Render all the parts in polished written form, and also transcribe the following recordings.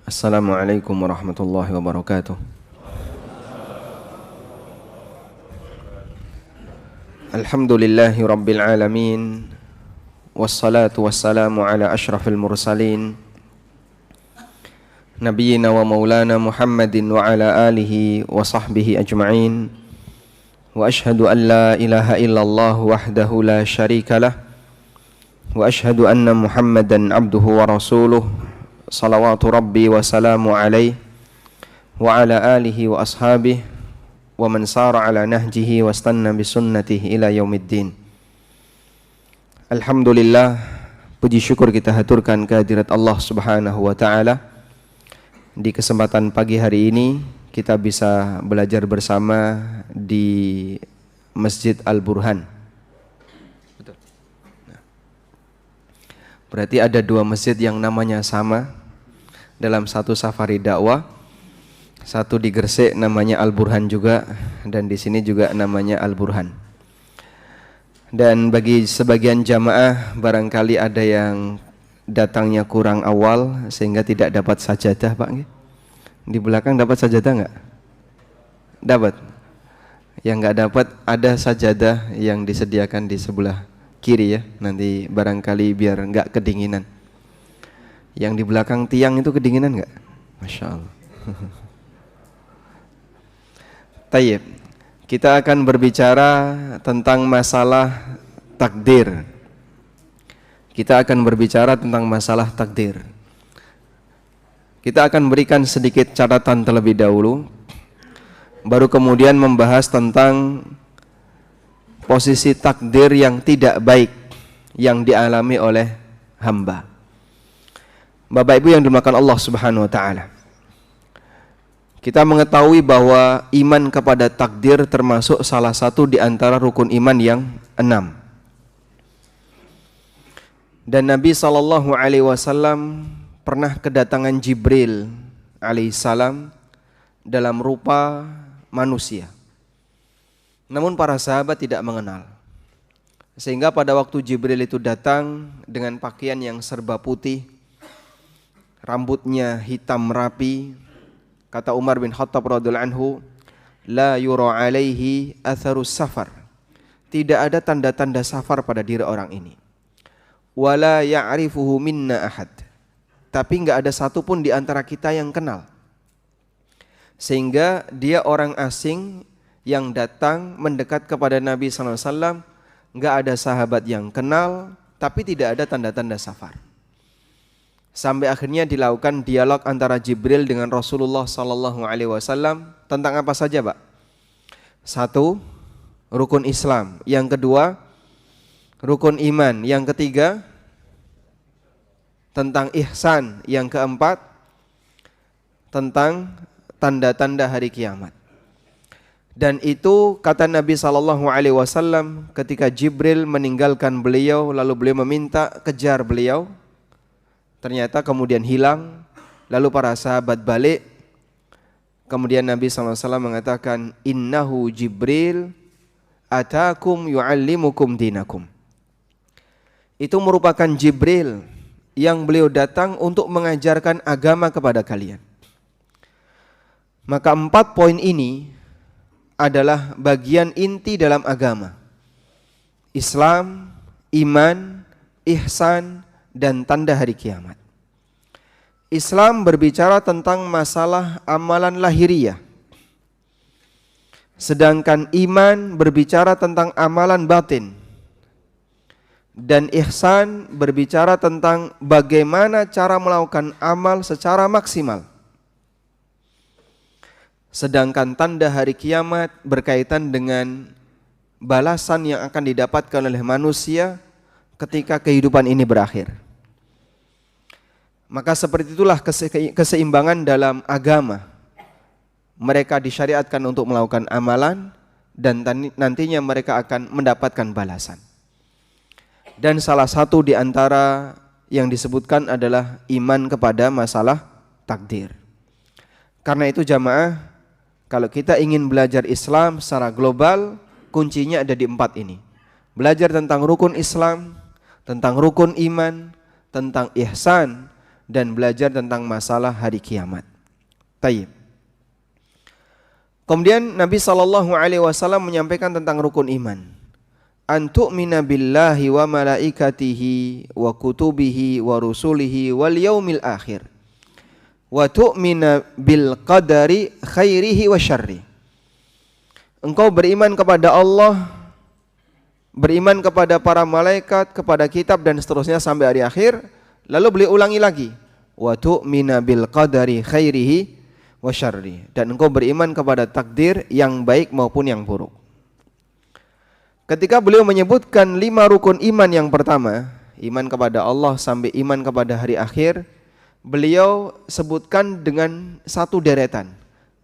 Assalamualaikum warahmatullahi wabarakatuh. Alhamdulillahi rabbil alamin. Wassalatu wassalamu ala ashrafil mursalin Nabiyyina wa maulana Muhammadin wa ala alihi wa sahbihi ajma'in. Wa ashhadu an la ilaha illallah wahdahu la syarika lah. Wa ashhadu anna Muhammadan abduhu wa rasuluh. Salawatu rabbi wa salamu alaih wa ala alihi wa ashabihi wa man sara ala nahjihi wa istanna bi sunnatihi ila yaumiddin. Alhamdulillah, puji syukur kita haturkan kehadirat Allah Subhanahu wa taala. Di kesempatan pagi hari ini kita bisa belajar bersama di Masjid Al-Burhan. Berarti ada dua masjid yang namanya sama dalam satu safari dakwah. Satu di Gresik namanya Al-Burhan juga, dan di sini juga namanya Al-Burhan. Dan bagi sebagian jamaah barangkali ada yang datangnya kurang awal sehingga tidak dapat sajadah, Pak. Di belakang dapat sajadah enggak? Dapat. Yang enggak dapat ada sajadah yang disediakan di sebelah kiri ya, nanti barangkali biar enggak kedinginan. Yang di belakang tiang itu kedinginan enggak? Masya Allah. Tayyib, kita akan berbicara tentang masalah takdir. Kita akan berbicara tentang masalah takdir. Kita akan berikan sedikit catatan terlebih dahulu, baru kemudian membahas tentang posisi takdir yang tidak baik yang dialami oleh hamba. Bapak Ibu yang dimuliakan Allah Subhanahu wa taala, kita mengetahui bahwa iman kepada takdir termasuk salah satu di antara rukun iman yang 6. Dan Nabi SAW pernah kedatangan Jibril alaihissalam dalam rupa manusia. Namun para sahabat tidak mengenal. Sehingga pada waktu Jibril itu datang dengan pakaian yang serba putih, rambutnya hitam rapi, kata Umar bin Khattab radhiyallahu anhu, la yura alaihi atharus safar. Tidak ada tanda-tanda safar pada diri orang ini. Wala ya'rifuhu minna ahad. Tapi enggak ada satupun di antara kita yang kenal. Sehingga dia orang asing yang datang mendekat kepada Nabi SAW, enggak ada sahabat yang kenal, tapi tidak ada tanda-tanda safar. Sampai akhirnya dilakukan dialog antara Jibril dengan Rasulullah SAW tentang apa saja, Pak? 1, rukun Islam. Yang kedua, rukun iman. Yang ketiga, tentang ihsan. Yang keempat, tentang tanda-tanda hari kiamat. Dan itu kata Nabi SAW ketika Jibril meninggalkan beliau, lalu beliau meminta kejar beliau. Ternyata kemudian hilang. Lalu para sahabat balik. Kemudian Nabi SAW mengatakan, innahu Jibril atakum yu'allimukum dinakum. Itu merupakan Jibril yang beliau datang untuk mengajarkan agama kepada kalian. Maka 4 poin ini adalah bagian inti dalam agama. Islam, iman, ihsan, dan tanda hari kiamat. Islam berbicara tentang masalah amalan lahiriah. Sedangkan iman berbicara tentang amalan batin. Dan ihsan berbicara tentang bagaimana cara melakukan amal secara maksimal. Sedangkan tanda hari kiamat berkaitan dengan balasan yang akan didapatkan oleh manusia ketika kehidupan ini berakhir. Maka seperti itulah keseimbangan dalam agama. Mereka disyariatkan untuk melakukan amalan dan nantinya mereka akan mendapatkan balasan. Dan salah satu di antara yang disebutkan adalah iman kepada masalah takdir. Karena itu jamaah, kalau kita ingin belajar Islam secara global, kuncinya ada di 4 ini. Belajar tentang rukun Islam, tentang rukun iman, tentang ihsan, dan belajar tentang masalah hari kiamat. Tayyib. Kemudian Nabi SAW menyampaikan tentang rukun iman. An tu'mina billahi wa malaikatihi wa kutubihi wa rusulihi wal yaumil akhir. Wa tu'mina bil qadari khairihi wa syarri. Engkau beriman kepada Allah, beriman kepada para malaikat, kepada kitab dan seterusnya sampai hari akhir. Lalu beliau ulangi lagi. Wa tu'mina bil qadari khairihi wa syarri, dan engkau beriman kepada takdir yang baik maupun yang buruk. Ketika beliau menyebutkan 5 rukun iman yang pertama, iman kepada Allah sampai iman kepada hari akhir, beliau sebutkan dengan satu deretan.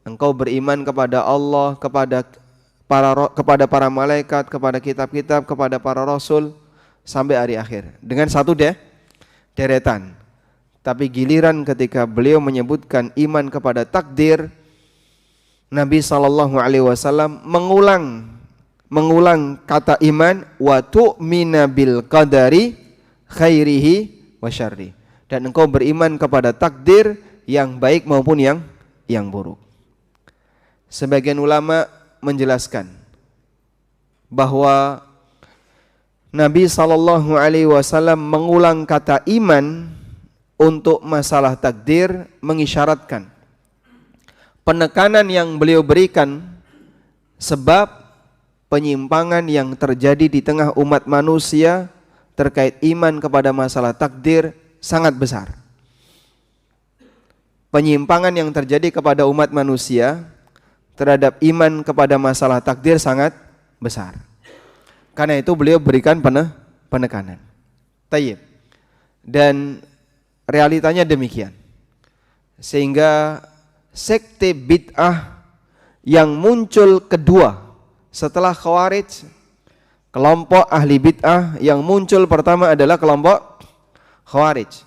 Engkau beriman kepada Allah, kepada para malaikat, kepada kitab-kitab, kepada para rasul sampai hari akhir, dengan satu deretan. Tapi giliran ketika beliau menyebutkan iman kepada takdir, Nabi SAW mengulang kata iman, wa tu'mina bil qadari khairihi wa syarri, dan engkau beriman kepada takdir yang baik maupun yang buruk. Sebagian ulama menjelaskan bahwa Nabi SAW mengulang kata iman untuk masalah takdir mengisyaratkan penekanan yang beliau berikan sebab penyimpangan yang terjadi di tengah umat manusia terkait iman kepada masalah takdir sangat besar. Penyimpangan yang terjadi kepada umat manusia terhadap iman kepada masalah takdir sangat besar. Karena itu beliau berikan penekanan. Tayyib. Dan realitanya demikian. Sehingga sekte bid'ah yang muncul kedua setelah Khawarij, kelompok ahli bid'ah yang muncul pertama adalah kelompok Khawarij.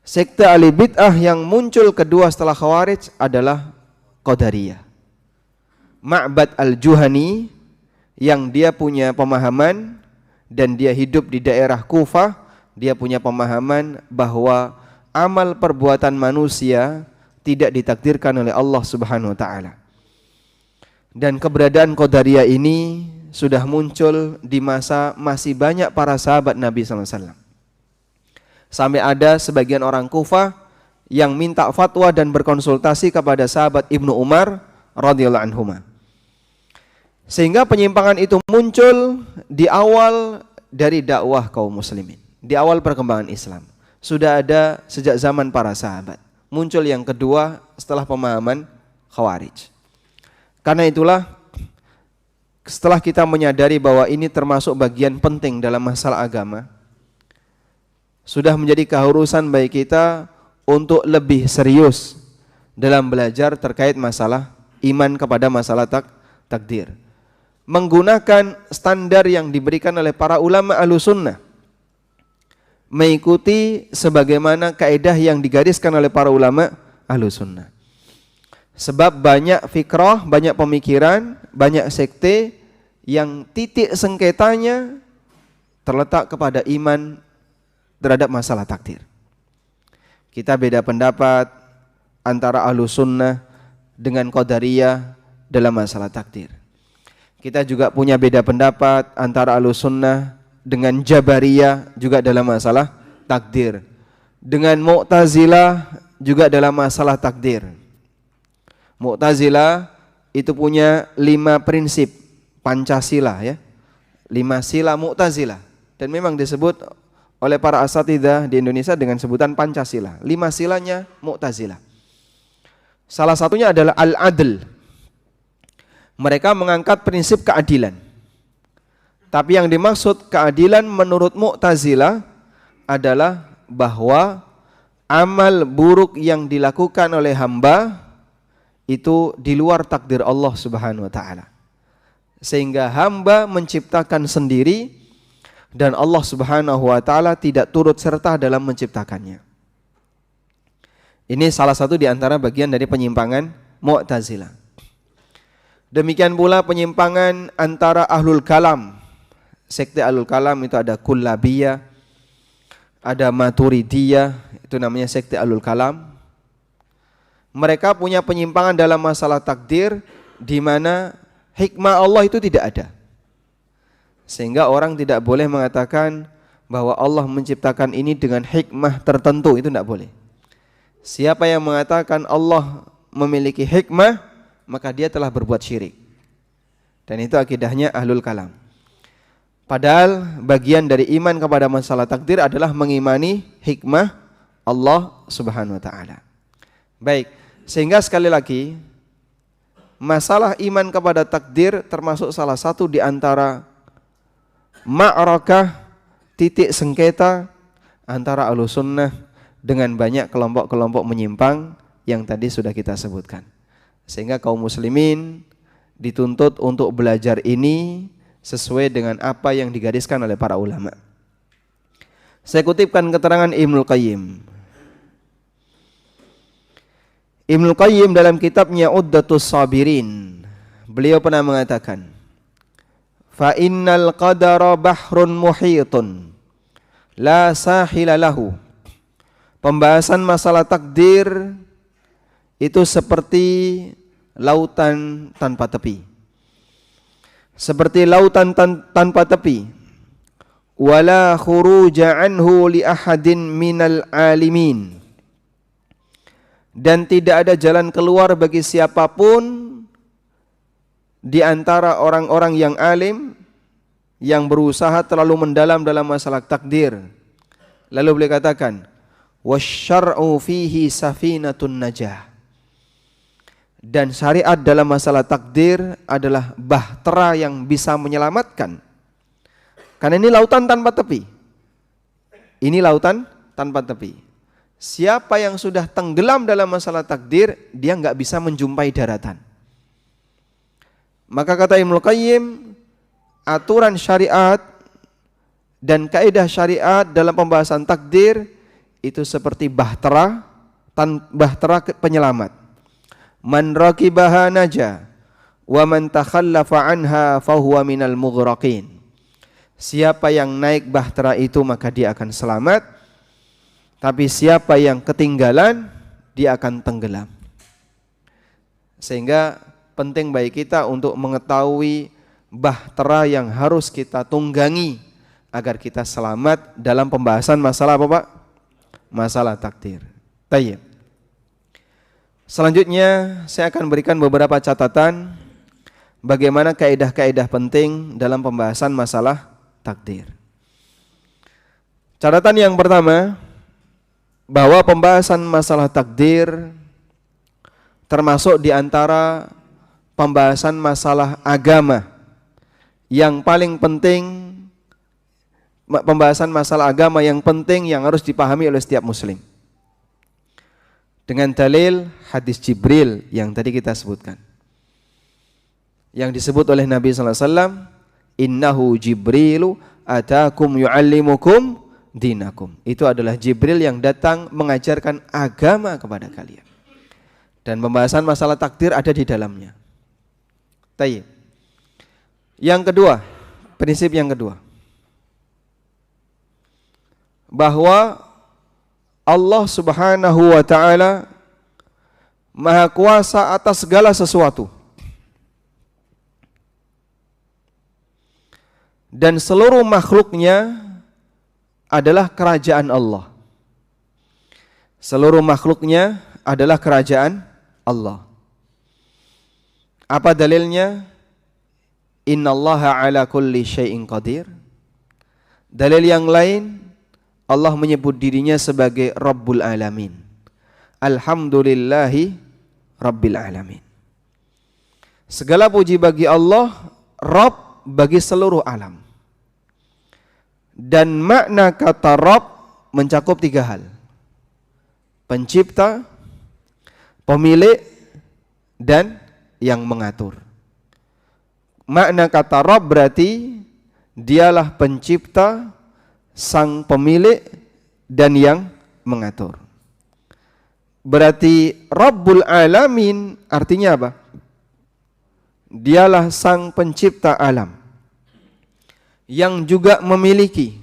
Sekte ahli bid'ah yang muncul kedua setelah Khawarij adalah Qadariyah. Ma'bad al-Juhani yang dia punya pemahaman dan dia hidup di daerah Kufah. Dia punya pemahaman bahwa amal perbuatan manusia tidak ditakdirkan oleh Allah Subhanahu wa taala. Dan keberadaan Qadariyah ini sudah muncul di masa masih banyak para sahabat Nabi SAW. Sampai ada sebagian orang Kufah yang minta fatwa dan berkonsultasi kepada sahabat Ibnu Umar radhiyallahu anhuma. Sehingga penyimpangan itu muncul di awal dari dakwah kaum muslimin. Di awal perkembangan Islam sudah ada sejak zaman para sahabat. Muncul yang kedua setelah pemahaman Khawarij. Karena itulah setelah kita menyadari bahwa ini termasuk bagian penting dalam masalah agama, sudah menjadi keharusan bagi kita untuk lebih serius dalam belajar terkait masalah iman kepada masalah takdir. Menggunakan standar yang diberikan oleh para ulama Ahlussunnah, mengikuti sebagaimana kaidah yang digariskan oleh para ulama Ahlussunnah. Sebab banyak fikrah, banyak pemikiran, banyak sekte yang titik sengketanya terletak kepada iman terhadap masalah takdir. Kita beda pendapat antara Ahlussunnah dengan Qadariyah dalam masalah takdir. Kita juga punya beda pendapat antara Ahlussunnah dengan Jabariyah juga dalam masalah takdir. Dengan Mu'tazilah juga dalam masalah takdir. Mu'tazilah itu punya 5 prinsip Pancasila ya. 5 sila Mu'tazilah. Dan memang disebut oleh para asatidzah di Indonesia dengan sebutan Pancasila. 5 silanya Mu'tazilah. Salah satunya adalah al-adl. Mereka mengangkat prinsip keadilan. Tapi yang dimaksud keadilan menurut Mu'tazilah adalah bahwa amal buruk yang dilakukan oleh hamba itu di luar takdir Allah Subhanahu wa taala. Sehingga hamba menciptakan sendiri dan Allah Subhanahu wa taala tidak turut serta dalam menciptakannya. Ini salah satu di antara bagian dari penyimpangan Mu'tazilah. Demikian pula penyimpangan antara Ahlul Kalam. Sekte Ahlul Kalam itu ada Kullabiyah, ada Maturidiyah, itu namanya sekte Ahlul Kalam. Mereka punya penyimpangan dalam masalah takdir di mana hikmah Allah itu tidak ada. Sehingga orang tidak boleh mengatakan bahwa Allah menciptakan ini dengan hikmah tertentu, itu tidak boleh. Siapa yang mengatakan Allah memiliki hikmah, maka dia telah berbuat syirik. Dan itu akidahnya Ahlul Kalam. Padahal bagian dari iman kepada masalah takdir adalah mengimani hikmah Allah Subhanahu wa taala. Baik, sehingga sekali lagi masalah iman kepada takdir termasuk salah satu di antara ma'rakah, titik sengketa antara Ahlussunnah dengan banyak kelompok-kelompok menyimpang yang tadi sudah kita sebutkan. Sehingga kaum muslimin dituntut untuk belajar ini sesuai dengan apa yang digariskan oleh para ulama. Saya kutipkan keterangan Ibnul Qayyim. Ibnul Qayyim dalam kitabnya Uddatus Sabirin, beliau pernah mengatakan, fa innal qadara bahrun muhitun la sahila lahu. Pembahasan masalah takdir itu seperti lautan tanpa tepi. Seperti lautan tanpa tepi. Wala khuruja anhu li ahadin minal alimin. Dan tidak ada jalan keluar bagi siapapun di antara orang-orang yang alim yang berusaha terlalu mendalam dalam masalah takdir. Lalu beliau katakan, wasyar'u fihi safinatun najah. Dan syariat dalam masalah takdir adalah bahtera yang bisa menyelamatkan. Karena ini lautan tanpa tepi. Ini lautan tanpa tepi. Siapa yang sudah tenggelam dalam masalah takdir, dia nggak bisa menjumpai daratan. Maka kata Ibnul Qayyim, aturan syariat dan kaidah syariat dalam pembahasan takdir itu seperti bahtera penyelamat. Man raqibaha naja wa man takhallafa anha fahuwa minal mughraqin. Siapa yang naik bahtera itu maka dia akan selamat, tapi siapa yang ketinggalan dia akan tenggelam. Sehingga penting bagi kita untuk mengetahui bahtera yang harus kita tunggangi agar kita selamat dalam pembahasan masalah apa, Pak? Masalah takdir. Tayyib. Selanjutnya saya akan berikan beberapa catatan bagaimana kaidah-kaidah penting dalam pembahasan masalah takdir. Catatan yang pertama, bahwa pembahasan masalah takdir termasuk di antara pembahasan masalah agama yang paling penting, pembahasan masalah agama yang penting yang harus dipahami oleh setiap muslim. Dengan dalil hadis Jibril yang tadi kita sebutkan. Yang disebut oleh Nabi sallallahu alaihi wasallam, innahu Jibrilu atakum yuallimukum dinakum. Itu adalah Jibril yang datang mengajarkan agama kepada kalian. Dan pembahasan masalah takdir ada di dalamnya. Tayyib. Yang kedua, prinsip yang kedua, bahwa Allah Subhanahu wa ta'ala Maha kuasa atas segala sesuatu. Dan seluruh makhluknya adalah kerajaan Allah. Seluruh makhluknya adalah kerajaan Allah. Apa dalilnya? Innallaha ala kulli syai'in qadir. Dalil yang lain, Allah menyebut dirinya sebagai Rabbul Alamin. Alhamdulillahi Rabbil Alamin. Segala puji bagi Allah, Rabb bagi seluruh alam. Dan makna kata Rabb mencakup tiga hal. Pencipta, pemilik, dan yang mengatur. Makna kata Rabb berarti dialah pencipta, sang pemilik, dan yang mengatur. Berarti Rabbul Alamin artinya apa? Dialah sang pencipta alam yang juga memiliki,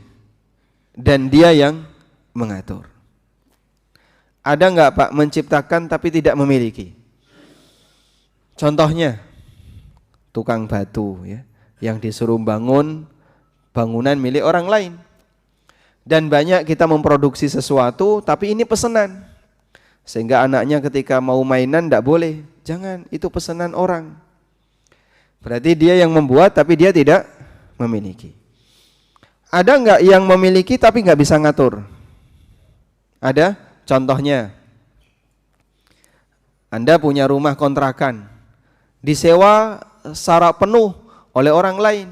dan dia yang mengatur. Ada enggak Pak menciptakan tapi tidak memiliki? Contohnya tukang batu ya, yang disuruh bangun bangunan milik orang lain. Dan banyak kita memproduksi sesuatu tapi ini pesanan. Sehingga anaknya ketika mau mainan enggak boleh. Jangan, itu pesanan orang. Berarti dia yang membuat tapi dia tidak memiliki. Ada enggak yang memiliki tapi enggak bisa ngatur? Ada? Contohnya, Anda punya rumah kontrakan, disewa secara penuh oleh orang lain.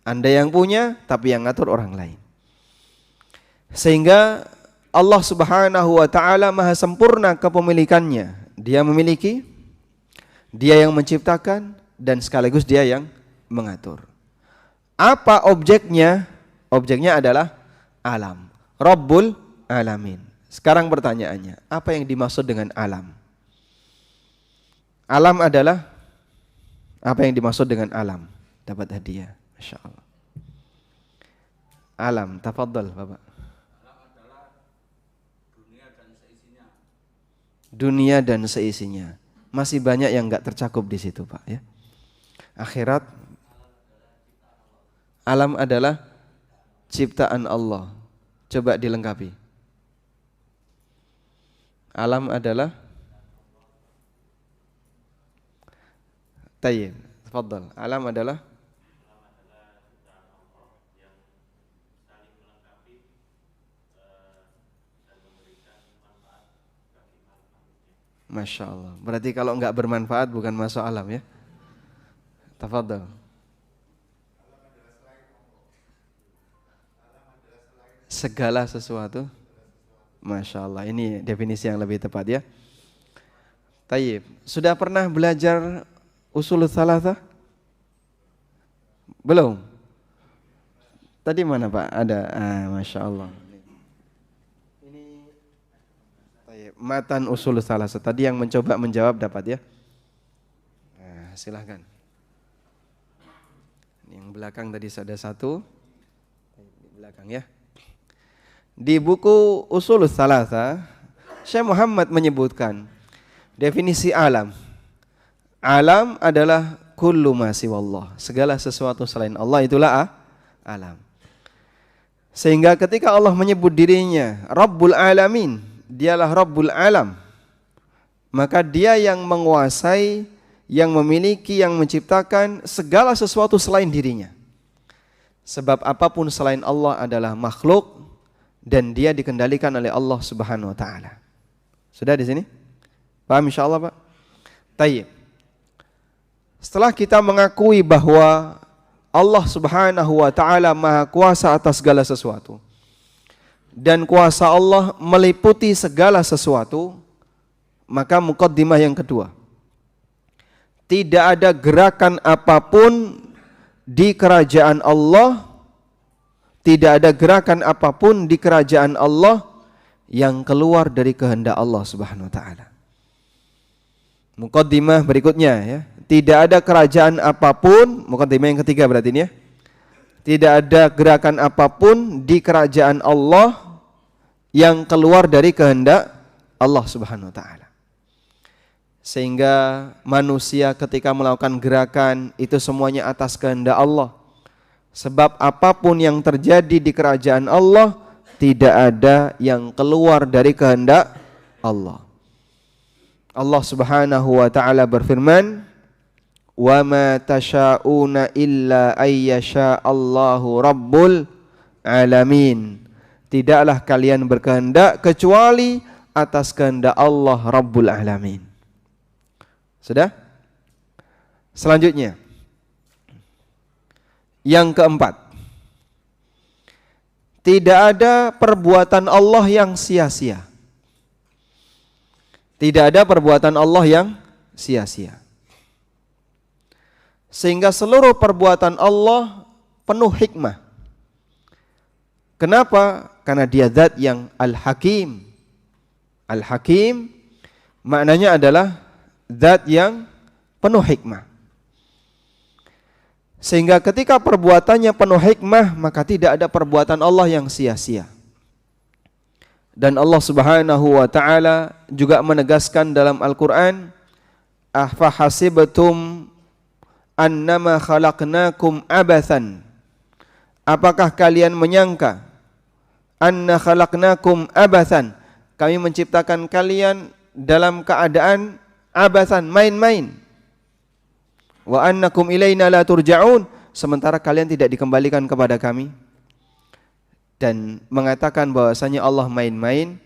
Anda yang punya, tapi yang ngatur orang lain. Sehingga Allah Subhanahu wa ta'ala maha sempurna kepemilikannya. Dia memiliki, dia yang menciptakan, dan sekaligus dia yang mengatur. Apa objeknya? Objeknya adalah alam. Rabbul alamin. Sekarang pertanyaannya, apa yang dimaksud dengan alam? Alam adalah, apa yang dimaksud dengan alam? Dapat hadiah, Masya Allah. Alam, tafadhal Bapak. Alam adalah dunia dan seisinya. Dunia dan seisinya. Masih banyak yang enggak tercakup di situ Pak ya. Akhirat. Alam adalah ciptaan Allah. Coba dilengkapi. Alam adalah tayyib, tafadhal. Alam adalah ciptaan Allah yang saling melengkapi dan memberikan manfaat bagi manusia. Masya Allah. Berarti kalau enggak bermanfaat bukan masuk alam ya. Tafadhal. Segala sesuatu. Masya Allah, ini definisi yang lebih tepat ya. Tayyib, sudah pernah belajar usul tsalatsa? Belum? Tadi mana Pak? Ada, Masya Allah. Ini tayyib, matan usul tsalatsa. Tadi yang mencoba menjawab dapat ya. Nah, silahkan. Yang belakang tadi ada satu. Di belakang ya. Di buku Ushulus Tsalatsa, Syekh Muhammad menyebutkan definisi alam. Alam adalah kullu ma siwallah. Segala sesuatu selain Allah itulah alam. Sehingga ketika Allah menyebut dirinya Rabbul Alamin, dialah Rabbul Alam, maka dia yang menguasai, yang memiliki, yang menciptakan segala sesuatu selain dirinya. Sebab apapun selain Allah adalah makhluk dan dia dikendalikan oleh Allah Subhanahu wa taala. Sudah di sini? Paham insyaallah, Pak? Tayyib. Setelah kita mengakui bahwa Allah Subhanahu wa taala Maha Kuasa atas segala sesuatu dan kuasa Allah meliputi segala sesuatu, maka muqaddimah yang kedua. Tidak ada gerakan apapun di kerajaan Allah, tidak ada gerakan apapun di kerajaan Allah yang keluar dari kehendak Allah Subhanahu wa taala. Muqaddimah berikutnya ya. Tidak ada kerajaan apapun, muqaddimah yang ketiga berarti ini ya. Tidak ada gerakan apapun di kerajaan Allah yang keluar dari kehendak Allah Subhanahu wa taala. Sehingga manusia ketika melakukan gerakan itu semuanya atas kehendak Allah. Sebab apapun yang terjadi di kerajaan Allah tidak ada yang keluar dari kehendak Allah. Allah Subhanahu wa taala berfirman, "Wa ma tasyauna illa ayyasha Allahu rabbul alamin." Tidaklah kalian berkehendak kecuali atas kehendak Allah Rabbul Alamin. Sudah? Selanjutnya, yang keempat, tidak ada perbuatan Allah yang sia-sia. Tidak ada perbuatan Allah yang sia-sia. Sehingga seluruh perbuatan Allah penuh hikmah. Kenapa? Karena dia zat yang Al-Hakim. Al-Hakim maknanya adalah zat yang penuh hikmah. Sehingga ketika perbuatannya penuh hikmah, maka tidak ada perbuatan Allah yang sia-sia. Dan Allah Subhanahu wa taala juga menegaskan dalam Al-Qur'an, "Afa hasibtum annama khalaqnakum abathan." Apakah kalian menyangka anna khalaqnakum abathan, kami menciptakan kalian dalam keadaan abathan, main-main. Wa annakum ilaina la turja'un, sementara kalian tidak dikembalikan kepada kami. Dan mengatakan bahwasanya Allah main-main,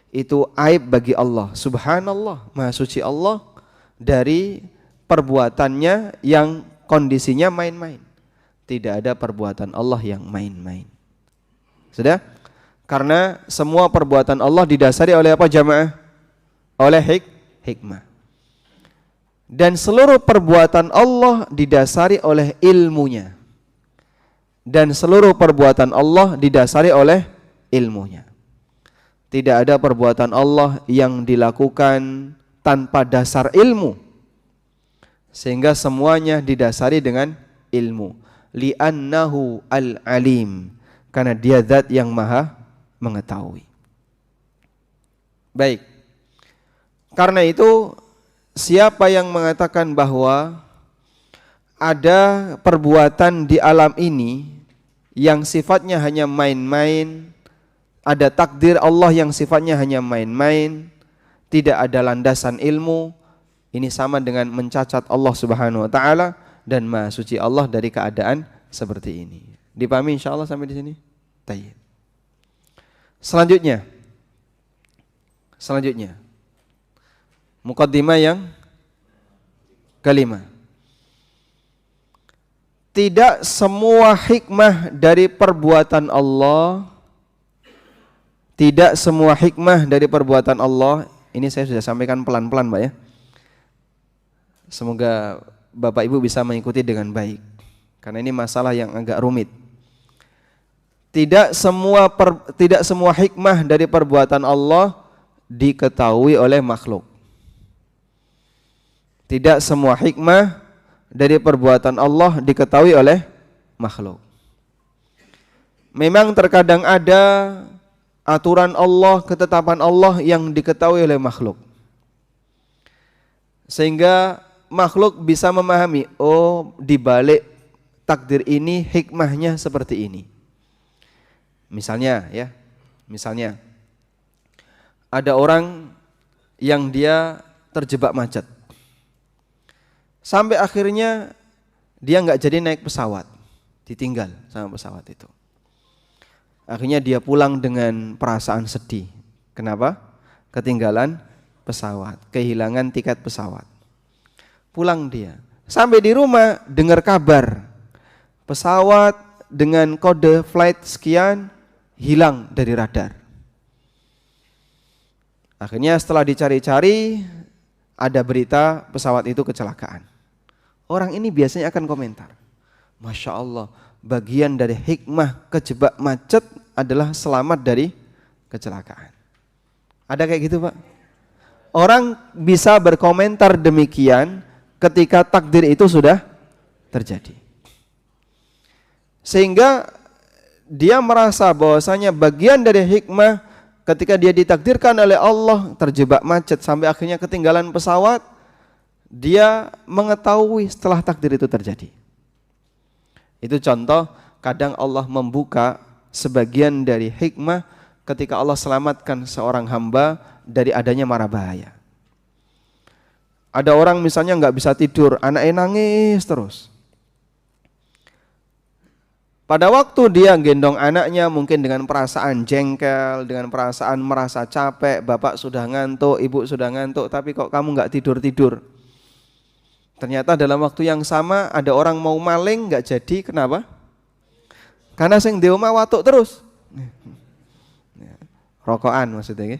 itu aib bagi Allah. Subhanallah, Maha Suci Allah dari perbuatannya yang kondisinya main-main. Tidak ada perbuatan Allah yang main-main. Sudah? Karena semua perbuatan Allah didasari oleh apa jamaah? Oleh hikmah. Dan seluruh perbuatan Allah didasari oleh ilmunya. Dan seluruh perbuatan Allah didasari oleh ilmunya. Tidak ada perbuatan Allah yang dilakukan tanpa dasar ilmu. Sehingga semuanya didasari dengan ilmu. Li'annahu al-alim. Karena dia zat yang maha mengetahui. Baik. Karena itu, siapa yang mengatakan bahwa ada perbuatan di alam ini yang sifatnya hanya main-main, ada takdir Allah yang sifatnya hanya main-main, tidak ada landasan ilmu, ini sama dengan mencacat Allah Subhanahu wa taala dan Maha Suci Allah dari keadaan seperti ini. Dipahami insyaallah sampai di sini? Baik. Selanjutnya. Muqaddimah yang kelima. Tidak semua hikmah dari perbuatan Allah, tidak semua hikmah dari perbuatan Allah, ini saya sudah sampaikan pelan-pelan Pak ya. Semoga Bapak Ibu bisa mengikuti dengan baik, karena ini masalah yang agak rumit. Tidak semua hikmah dari perbuatan Allah diketahui oleh makhluk. Tidak semua hikmah dari perbuatan Allah diketahui oleh makhluk. Memang terkadang ada aturan Allah, ketetapan Allah yang diketahui oleh makhluk. Sehingga makhluk bisa memahami, oh di balik takdir ini hikmahnya seperti ini. Misalnya ada orang yang dia terjebak macet. Sampai akhirnya dia nggak jadi naik pesawat, ditinggal sama pesawat itu. Akhirnya dia pulang dengan perasaan sedih. Kenapa? Ketinggalan pesawat, kehilangan tiket pesawat. Pulang dia, sampai di rumah dengar kabar pesawat dengan kode flight sekian hilang dari radar. Akhirnya setelah dicari-cari ada berita pesawat itu kecelakaan. Orang ini biasanya akan komentar, Masya Allah, bagian dari hikmah kejebak macet adalah selamat dari kecelakaan. Ada kayak gitu Pak? Orang bisa berkomentar demikian ketika takdir itu sudah terjadi. Sehingga dia merasa bahwasanya bagian dari hikmah ketika dia ditakdirkan oleh Allah terjebak macet sampai akhirnya ketinggalan pesawat, dia mengetahui setelah takdir itu terjadi. Itu contoh, kadang Allah membuka sebagian dari hikmah ketika Allah selamatkan seorang hamba dari adanya mara bahaya. Ada orang misalnya nggak bisa tidur, anaknya nangis terus. Pada waktu dia gendong anaknya mungkin dengan perasaan jengkel, dengan perasaan merasa capek, bapak sudah ngantuk, ibu sudah ngantuk, tapi kok kamu nggak tidur-tidur. Ternyata dalam waktu yang sama ada orang mau maling nggak jadi, kenapa? Karena sing di omah watuk terus. Rokokan maksudnya.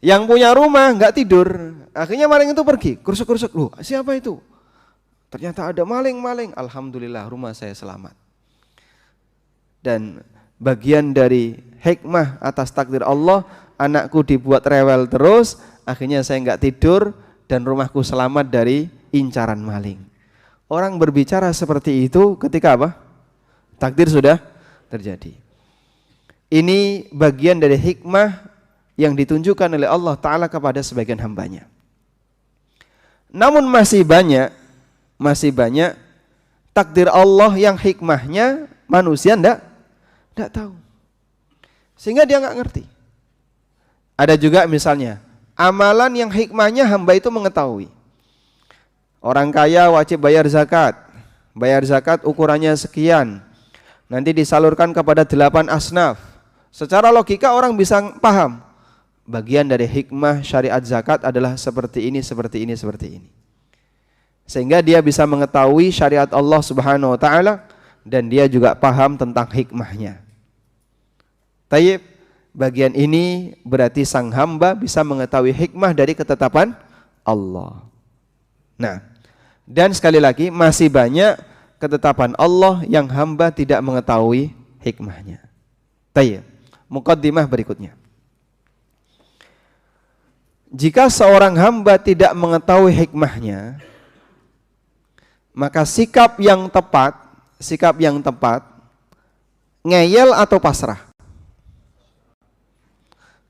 Yang punya rumah nggak tidur, akhirnya maling itu pergi, kurusuk-kurusuk. Loh, siapa itu? Ternyata ada maling. Alhamdulillah rumah saya selamat. Dan bagian dari hikmah atas takdir Allah, anakku dibuat rewel terus, akhirnya saya nggak tidur dan rumahku selamat dari incaran maling. Orang berbicara seperti itu ketika apa? Takdir sudah terjadi. Ini bagian dari hikmah yang ditunjukkan oleh Allah Ta'ala kepada sebagian hambanya. Namun masih banyak takdir Allah yang hikmahnya manusia enggak tahu. Sehingga dia enggak ngerti. Ada juga misalnya amalan yang hikmahnya hamba itu mengetahui. Orang kaya wajib bayar zakat. Bayar zakat ukurannya sekian. Nanti disalurkan kepada 8 asnaf. Secara logika orang bisa paham. Bagian dari hikmah syariat zakat adalah seperti ini. Sehingga dia bisa mengetahui syariat Allah Subhanahu wa taala dan dia juga paham tentang hikmahnya. Tayyib, bagian ini berarti sang hamba bisa mengetahui hikmah dari ketetapan Allah. Nah, dan sekali lagi masih banyak ketetapan Allah yang hamba tidak mengetahui hikmahnya. Tayyib, muqaddimah berikutnya. Jika seorang hamba tidak mengetahui hikmahnya, maka sikap yang tepat ngeyel atau pasrah.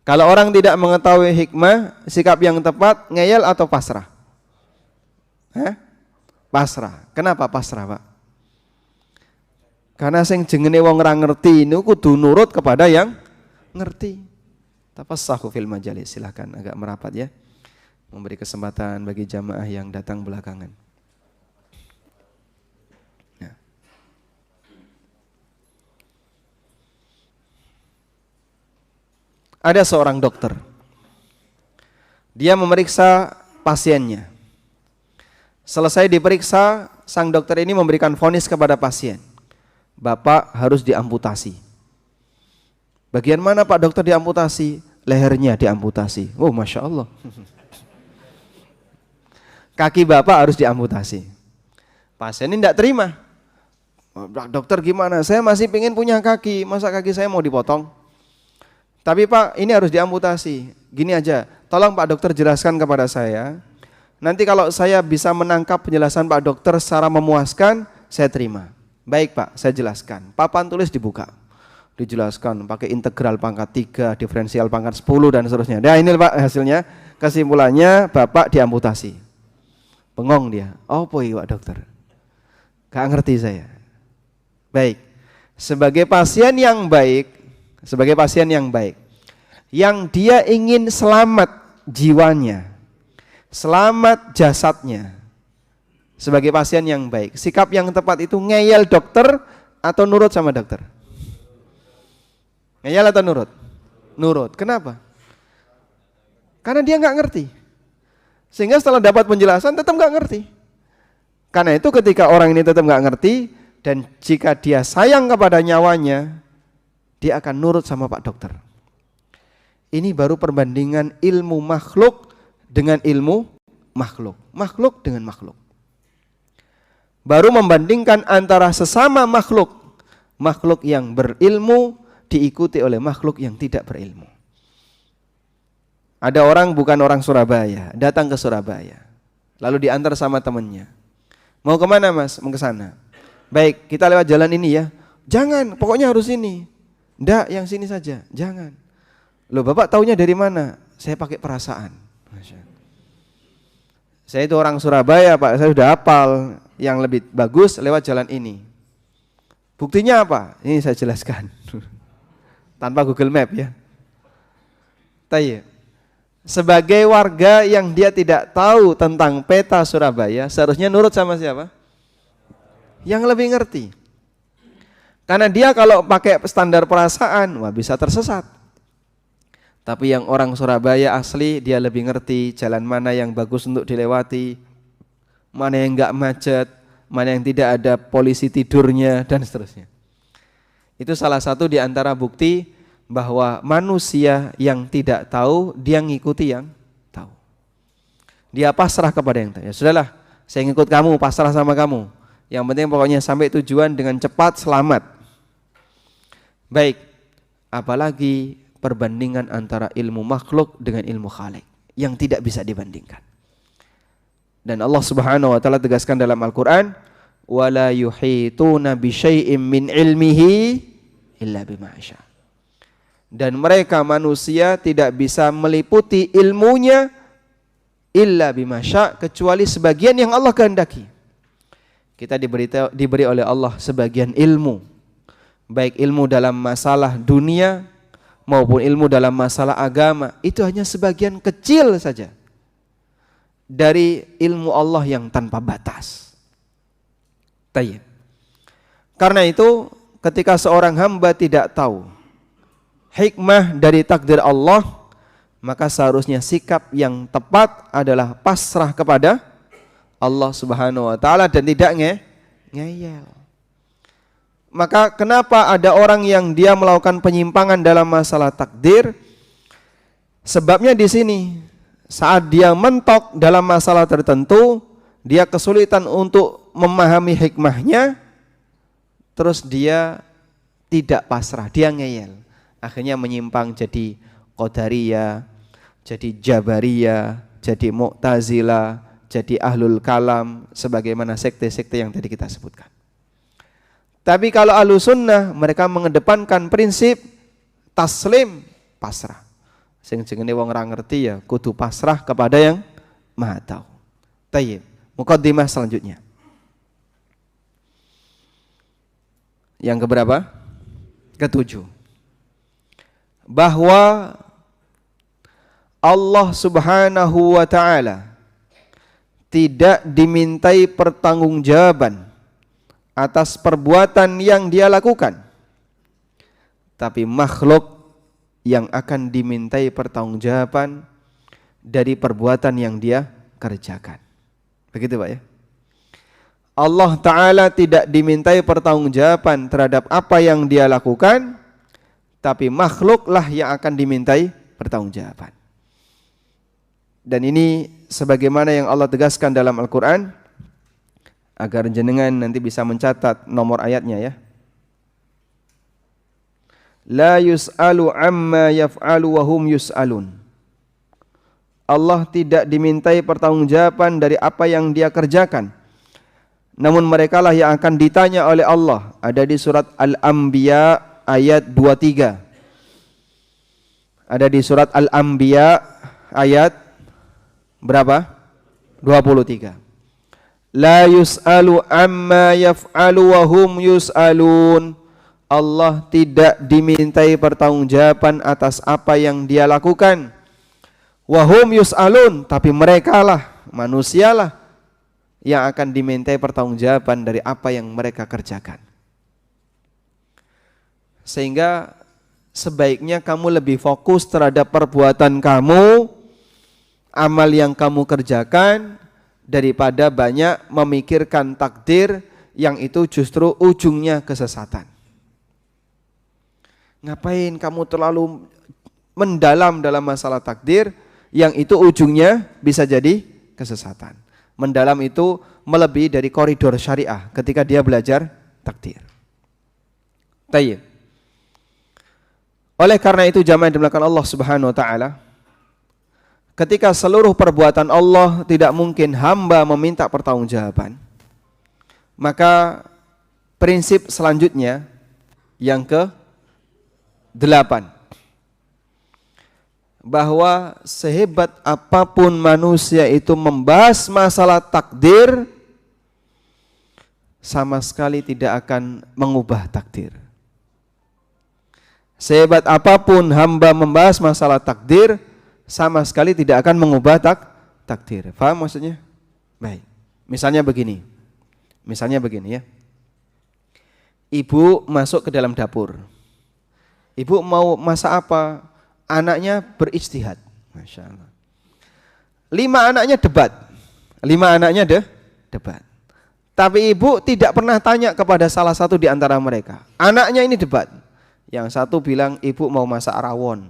Kalau orang tidak mengetahui hikmah, sikap yang tepat ngeyel atau pasrah? Pasrah. Kenapa pasrah, Pak? Karena sing jenenge wong ora ngerti ini kudu nurut kepada yang ngerti. Tafassahu fil majalis, silakan agak merapat ya. Memberi kesempatan bagi jamaah yang datang belakangan. Ya. Ada seorang dokter. Dia memeriksa pasiennya. Selesai diperiksa, sang dokter ini memberikan vonis kepada pasien. Bapak harus diamputasi. Bagian mana Pak dokter diamputasi? Lehernya diamputasi. Oh Masya Allah. Kaki bapak harus diamputasi. Pasien ini tidak terima. Dokter gimana? Saya masih pengen punya kaki. Masa kaki saya mau dipotong? Tapi Pak ini harus diamputasi. Gini aja, tolong Pak dokter jelaskan kepada saya. Nanti kalau saya bisa menangkap penjelasan Pak dokter secara memuaskan, saya terima. Baik Pak, saya jelaskan. Papan tulis dibuka. Dijelaskan pakai integral pangkat 3, diferensial pangkat 10 dan seterusnya. Nah ini Pak hasilnya, kesimpulannya Bapak diamputasi. Bengong dia. Oh boy Pak dokter, gak ngerti saya. Baik, sebagai pasien yang baik, yang dia ingin selamat jiwanya, selamat jasadnya, sebagai pasien yang baik, sikap yang tepat itu ngeyel dokter atau nurut sama dokter? Ngeyel atau nurut? Nurut. Kenapa? Karena dia nggak ngerti. Sehingga setelah dapat penjelasan tetap nggak ngerti. Karena itu ketika orang ini tetap nggak ngerti dan jika dia sayang kepada nyawanya, dia akan nurut sama Pak dokter. Ini baru perbandingan ilmu makhluk dengan ilmu makhluk. Makhluk dengan makhluk. Baru membandingkan antara sesama makhluk. Makhluk yang berilmu diikuti oleh makhluk yang tidak berilmu. Ada orang bukan orang Surabaya, datang ke Surabaya. Lalu diantar sama temannya. Mau kemana Mas? Mau ke sana. Baik, kita lewat jalan ini ya. Jangan, pokoknya harus ini. Ndak, yang sini saja. Jangan. Loh Bapak taunya dari mana? Saya pakai perasaan. Saya itu orang Surabaya Pak, saya sudah hafal. Yang lebih bagus lewat jalan ini. Buktinya apa? Ini saya jelaskan. Tanpa Google Map ya. Tayyib. Sebagai warga yang dia tidak tahu tentang peta Surabaya, seharusnya nurut sama siapa? Yang lebih ngerti. Karena dia kalau pakai standar perasaan, wah bisa tersesat. Tapi yang orang Surabaya asli, dia lebih ngerti jalan mana yang bagus untuk dilewati, mana yang enggak macet, mana yang tidak ada polisi tidurnya, dan seterusnya. Itu salah satu di antara bukti bahwa manusia yang tidak tahu, dia ngikuti yang tahu. Dia pasrah kepada yang tahu. Ya sudahlah, saya ngikut kamu, pasrah sama kamu. Yang penting pokoknya sampai tujuan dengan cepat, selamat. Baik, apalagi perbandingan antara ilmu makhluk dengan ilmu khalik yang tidak bisa dibandingkan. Dan Allah Subhanahu wa taala tegaskan dalam Al-Qur'an, "Wala yuhituna bi syai'in min ilmihi illa bima syaa." dan mereka manusia tidak bisa meliputi ilmunya illa bimasya, kecuali sebagian yang Allah kehendaki. Kita diberi oleh Allah sebagian ilmu, baik ilmu dalam masalah dunia maupun ilmu dalam masalah agama, itu hanya sebagian kecil saja dari ilmu Allah yang tanpa batas. Tayyib. Karena itu ketika seorang hamba tidak tahu hikmah dari takdir Allah, maka seharusnya sikap yang tepat adalah pasrah kepada Allah Subhanahu wa taala dan tidak ngeyel. Maka kenapa ada orang yang dia melakukan penyimpangan dalam masalah takdir? Sebabnya di sini, saat dia mentok dalam masalah tertentu, dia kesulitan untuk memahami hikmahnya, terus dia tidak pasrah, dia ngeyel. Akhirnya menyimpang jadi Qadariyah, jadi Jabariyah, jadi Mu'tazilah, jadi Ahlul Kalam, sebagaimana sekte-sekte yang tadi kita sebutkan. Tapi kalau Ahlus Sunnah, mereka mengedepankan prinsip taslim, pasrah. Sing jenenge wong ora ngerti ya kudu pasrah kepada yang Maha Tahu. Tayyib. Muqaddimah selanjutnya. Yang keberapa? Ketujuh. Bahwa Allah Subhanahu wa taala tidak dimintai pertanggungjawaban atas perbuatan yang dia lakukan, tapi makhluk yang akan dimintai pertanggungjawaban dari perbuatan yang dia kerjakan. Begitu Pak ya. Allah Ta'ala tidak dimintai pertanggungjawaban terhadap apa yang dia lakukan, tapi makhluklah yang akan dimintai pertanggungjawaban. Dan ini sebagaimana yang Allah tegaskan dalam Al-Quran, agar jenengan nanti bisa mencatat nomor ayatnya ya. La yus'alu amma yaf'alu wa hum yus'alun. Allah tidak dimintai pertanggungjawaban dari apa yang dia kerjakan, namun merekalah yang akan ditanya oleh Allah. Ada di surat Al-Anbiya ayat 23. Ada di surat Al-Anbiya ayat berapa? 23. La yus'alu amma yaf'alu wa hum yus'alun. Allah tidak dimintai pertanggungjawaban atas apa yang dia lakukan. Wa hum yus'alun, tapi merekalah, manusialah yang akan dimintai pertanggungjawaban dari apa yang mereka kerjakan. Sehingga sebaiknya kamu lebih fokus terhadap perbuatan kamu, amal yang kamu kerjakan, daripada banyak memikirkan takdir yang itu justru ujungnya kesesatan. Ngapain kamu terlalu mendalam dalam masalah takdir yang itu ujungnya bisa jadi kesesatan. Mendalam itu melebihi dari koridor syariah ketika dia belajar takdir. Tayyib. Oleh karena itu jamaah yang dimuliakan Allah Subhanahu wa taala, ketika seluruh perbuatan Allah tidak mungkin hamba meminta pertanggungjawaban, maka prinsip selanjutnya yang ke-8, bahwa sehebat apapun manusia itu membahas masalah takdir, sama sekali tidak akan mengubah takdir. Sehebat apapun hamba membahas masalah takdir, sama sekali tidak akan mengubah takdir. Faham maksudnya? Baik. Misalnya begini ya. Ibu masuk ke dalam dapur. Ibu mau masak apa? Anaknya berijtihad. Masya Allah. 5 anaknya debat. Tapi ibu tidak pernah tanya kepada salah satu di antara mereka. Anaknya ini debat. Yang satu bilang ibu mau masak rawon,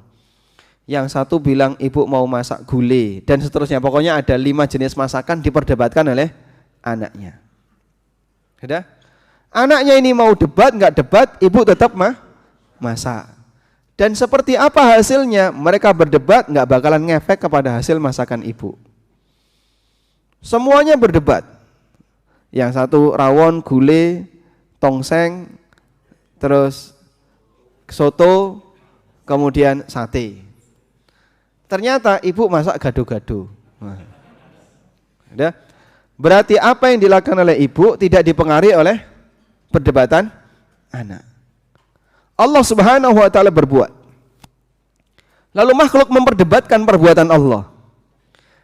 yang satu bilang ibu mau masak gulai, dan seterusnya. Pokoknya ada 5 jenis masakan diperdebatkan oleh anaknya. Sudah? Anaknya ini mau debat, nggak debat, ibu tetap masak. Dan seperti apa hasilnya? Mereka berdebat nggak bakalan ngefek kepada hasil masakan ibu. Semuanya berdebat. Yang satu rawon, gulai, tongseng, terus soto, kemudian sate. Ternyata ibu masak gado-gado. Nah, berarti apa yang dilakukan oleh ibu tidak dipengaruhi oleh perdebatan anak. Allah Subhanahu wa taala berbuat. Lalu makhluk memperdebatkan perbuatan Allah.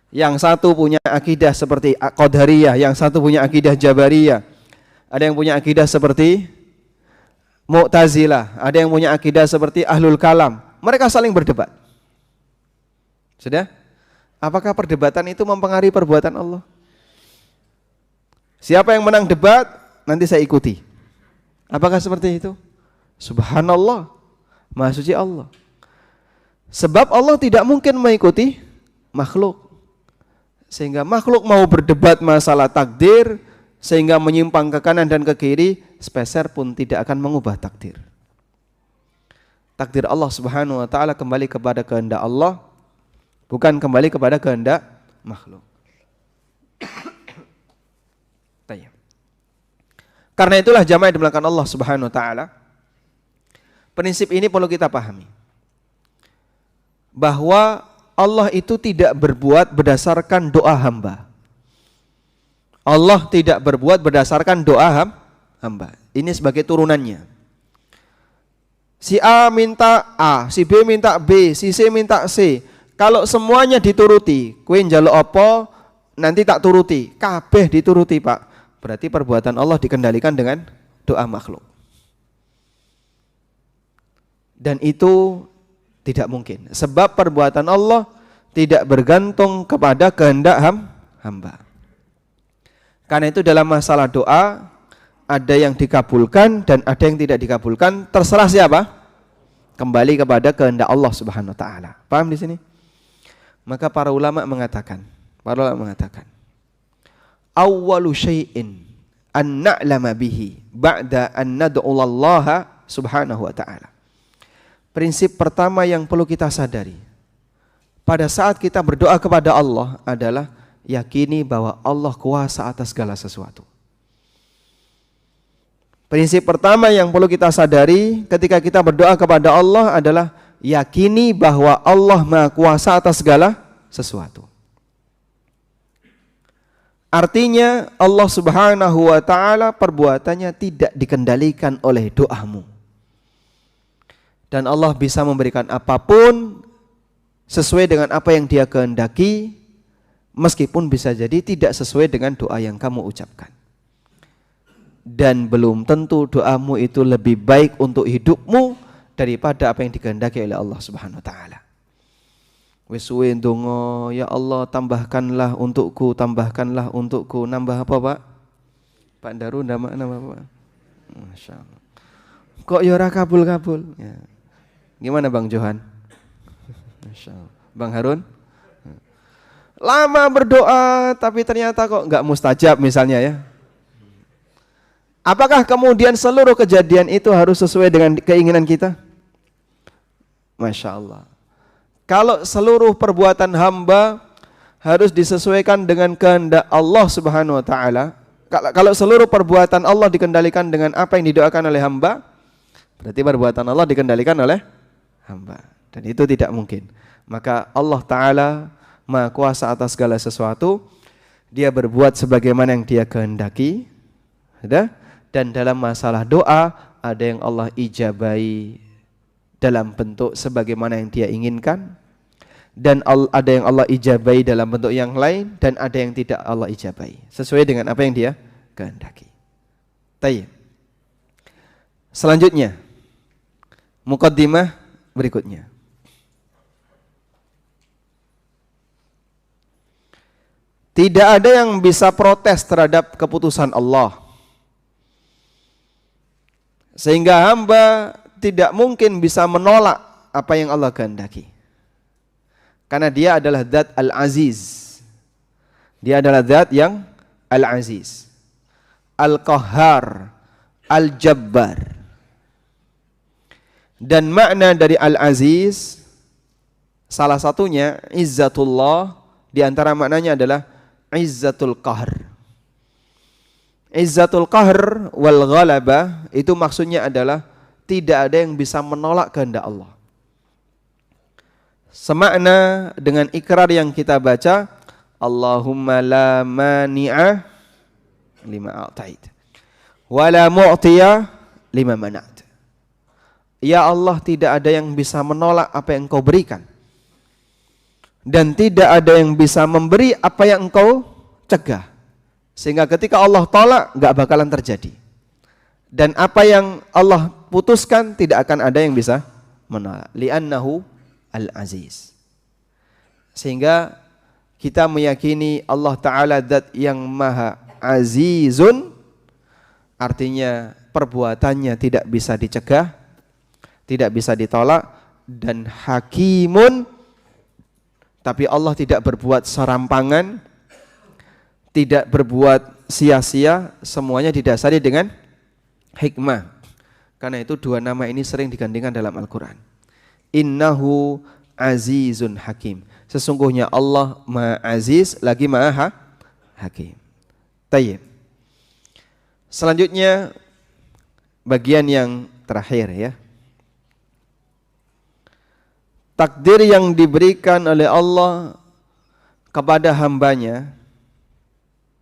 Yang satu punya akidah seperti Qadariyah, yang satu punya akidah Jabariyah. Ada yang punya akidah seperti Mu'tazilah, ada yang punya akidah seperti Ahlul Kalam. Mereka saling berdebat. Sudah? Apakah perdebatan itu mempengaruhi perbuatan Allah? Siapa yang menang debat, nanti saya ikuti. Apakah seperti itu? Subhanallah, Maha Suci Allah. Sebab Allah tidak mungkin mengikuti makhluk. Sehingga makhluk mau berdebat masalah takdir, sehingga menyimpang ke kanan dan ke kiri, sepeser pun tidak akan mengubah takdir. Takdir Allah Subhanahu wa taala kembali kepada kehendak Allah, bukan kembali kepada kehendak makhluk. Karena itulah jamaah yang dimuliakan Allah Subhanahu wa taala, prinsip ini perlu kita pahami. Bahwa Allah itu tidak berbuat berdasarkan doa hamba. Allah tidak berbuat berdasarkan doa hamba. Ini sebagai turunannya. Si A minta A, si B minta B, si C minta C. Kalau semuanya dituruti, kowe njaluk apa nanti tak turuti, kabeh dituruti, Pak. Berarti perbuatan Allah dikendalikan dengan doa makhluk. Dan itu tidak mungkin. Sebab perbuatan Allah tidak bergantung kepada kehendak hamba. Karena itu dalam masalah doa ada yang dikabulkan dan ada yang tidak dikabulkan, terserah siapa? Kembali kepada kehendak Allah Subhanahu wa taala. Paham di sini? Maka para ulama mengatakan, awwalu syai'in an na'lama bihi ba'da an nad'ullaha subhanahu wa ta'ala. Prinsip pertama yang perlu kita sadari pada saat kita berdoa kepada Allah adalah yakini bahwa Allah kuasa atas segala sesuatu. Prinsip pertama yang perlu kita sadari ketika kita berdoa kepada Allah adalah yakini bahwa Allah Maha Kuasa atas segala sesuatu. Artinya Allah Subhanahu wa taala perbuatannya tidak dikendalikan oleh doamu. Dan Allah bisa memberikan apapun sesuai dengan apa yang Dia kehendaki, meskipun bisa jadi tidak sesuai dengan doa yang kamu ucapkan. Dan belum tentu doamu itu lebih baik untuk hidupmu daripada apa yang dikehendaki oleh Allah Subhanahu wa taala. Wis suwe ndonga, ya Allah tambahkanlah untukku, nambah apa, Pak? Pak Daru nambah apa? Masyaallah. Kok ya ora kabul-kabul? Ya. Gimana Bang Johan? Masyaallah. Bang Harun? Lama berdoa tapi ternyata kok enggak mustajab misalnya ya. Apakah kemudian seluruh kejadian itu harus sesuai dengan keinginan kita? Masya Allah. Kalau seluruh perbuatan hamba harus disesuaikan dengan kehendak Allah Subhanahu wa taala, kalau seluruh perbuatan Allah dikendalikan dengan apa yang didoakan oleh hamba, berarti perbuatan Allah dikendalikan oleh hamba. Dan itu tidak mungkin. Maka Allah Ta'ala Maha Kuasa atas segala sesuatu. Dia berbuat sebagaimana yang Dia kehendaki. Dan dalam masalah doa ada yang Allah ijabai dalam bentuk sebagaimana yang Dia inginkan, dan ada yang Allah ijabai dalam bentuk yang lain, dan ada yang tidak Allah ijabai sesuai dengan apa yang Dia kehendaki. Tayyib. Selanjutnya muqaddimah berikutnya. Tidak ada yang bisa protes terhadap keputusan Allah. Sehingga hamba tidak mungkin bisa menolak apa yang Allah kehendaki. Karena Dia adalah Zat Al-Aziz. Dia adalah Zat yang Al-Aziz, Al-Qahhar, Al-Jabbar. Dan makna dari Al-Aziz salah satunya Izzatullah, di antara maknanya adalah Izzatul Qahr. Izzatul Qahr wal Ghalabah itu maksudnya adalah tidak ada yang bisa menolak kehendak Allah. semakna dengan ikrar yang kita baca, Allahumma la mani'a lima a'tait wa la mu'tiya lima mana'at. Ya Allah, tidak ada yang bisa menolak apa yang Engkau berikan, dan tidak ada yang bisa memberi apa yang Engkau cegah. Sehingga ketika Allah tolak, gak bakalan terjadi. Dan apa yang Allah putuskan, tidak akan ada yang bisa menolak. Li'annahu al-aziz. Sehingga kita meyakini Allah Ta'ala zat yang maha azizun, artinya perbuatannya tidak bisa dicegah, tidak bisa ditolak, dan hakimun, tapi Allah tidak berbuat serampangan, tidak berbuat sia-sia, semuanya didasari dengan hikmah. Karena itu dua nama ini sering digandingkan dalam Al-Quran. Innahu azizun hakim. Sesungguhnya Allah maha aziz lagi maha hakim. Tayyib. Selanjutnya bagian yang terakhir ya. Takdir yang diberikan oleh Allah kepada hambanya,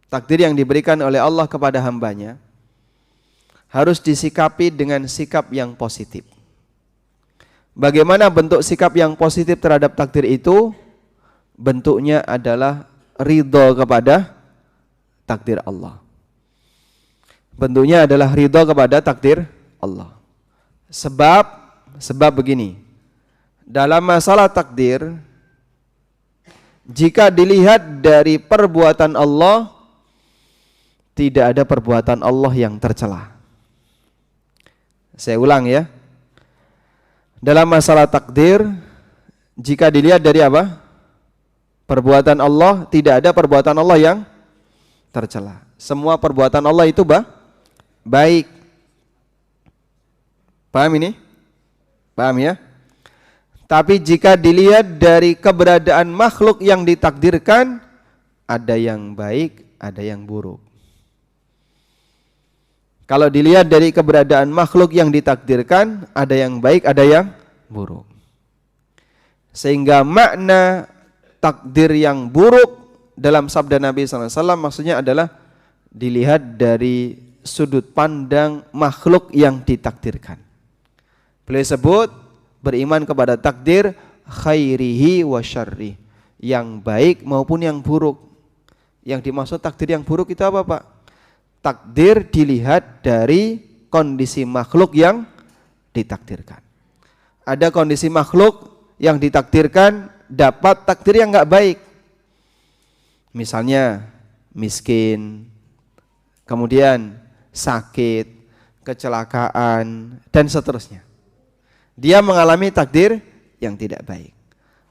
takdir yang diberikan oleh Allah kepada hambanya harus disikapi dengan sikap yang positif. Bagaimana bentuk sikap yang positif terhadap takdir itu? Bentuknya adalah ridho kepada takdir Allah. Bentuknya adalah ridho kepada takdir Allah. Sebab begini, dalam masalah takdir, jika dilihat dari perbuatan Allah, tidak ada perbuatan Allah yang tercela. Saya ulang ya. Dalam masalah takdir, jika dilihat dari apa? Perbuatan Allah, tidak ada perbuatan Allah yang tercela. Semua perbuatan Allah itu baik. Paham ini? Paham ya? Tapi jika dilihat dari keberadaan makhluk yang ditakdirkan, ada yang baik, ada yang buruk. Kalau dilihat dari keberadaan makhluk yang ditakdirkan, ada yang baik, ada yang buruk. Sehingga makna takdir yang buruk dalam sabda Nabi SAW maksudnya adalah dilihat dari sudut pandang makhluk yang ditakdirkan. Beliau sebut beriman kepada takdir khairihi wa syarrih, yang baik maupun yang buruk. Yang dimaksud takdir yang buruk itu apa, Pak? Takdir dilihat dari kondisi makhluk yang ditakdirkan. Ada kondisi makhluk yang ditakdirkan dapat takdir yang enggak baik. Misalnya miskin, kemudian sakit, kecelakaan, dan seterusnya. Dia mengalami takdir yang tidak baik.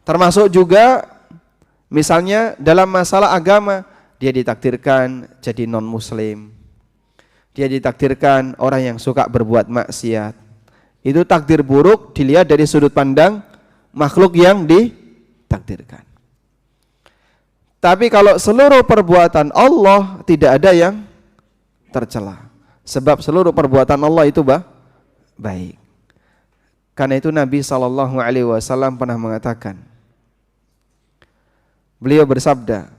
Termasuk juga misalnya dalam masalah agama, dia ditakdirkan jadi non-muslim. Dia ditakdirkan orang yang suka berbuat maksiat. Itu takdir buruk dilihat dari sudut pandang makhluk yang ditakdirkan. Tapi kalau seluruh perbuatan Allah tidak ada yang tercela. Sebab seluruh perbuatan Allah itu baik. Karena itu Nabi SAW pernah mengatakan, beliau bersabda,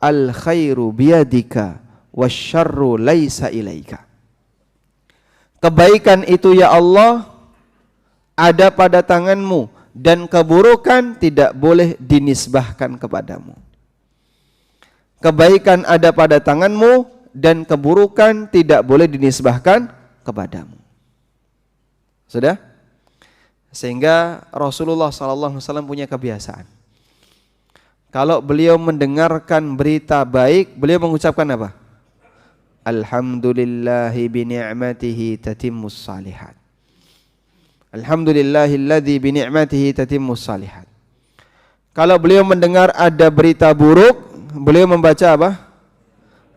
al khairu biyadika wasyarru laisa ilaika. Kebaikan itu ya Allah ada pada tanganmu, dan keburukan tidak boleh dinisbahkan kepadamu. Kebaikan ada pada tanganmu dan keburukan tidak boleh dinisbahkan kepadamu. Sudah? Sehingga Rasulullah SAW punya kebiasaan. Kalau beliau mendengarkan berita baik, beliau mengucapkan apa? Alhamdulillahi bini'matihi tatimmus salihat. Alhamdulillahilladzi bini'matihi tatimmus salihat. Kalau beliau mendengar ada berita buruk, beliau membaca apa?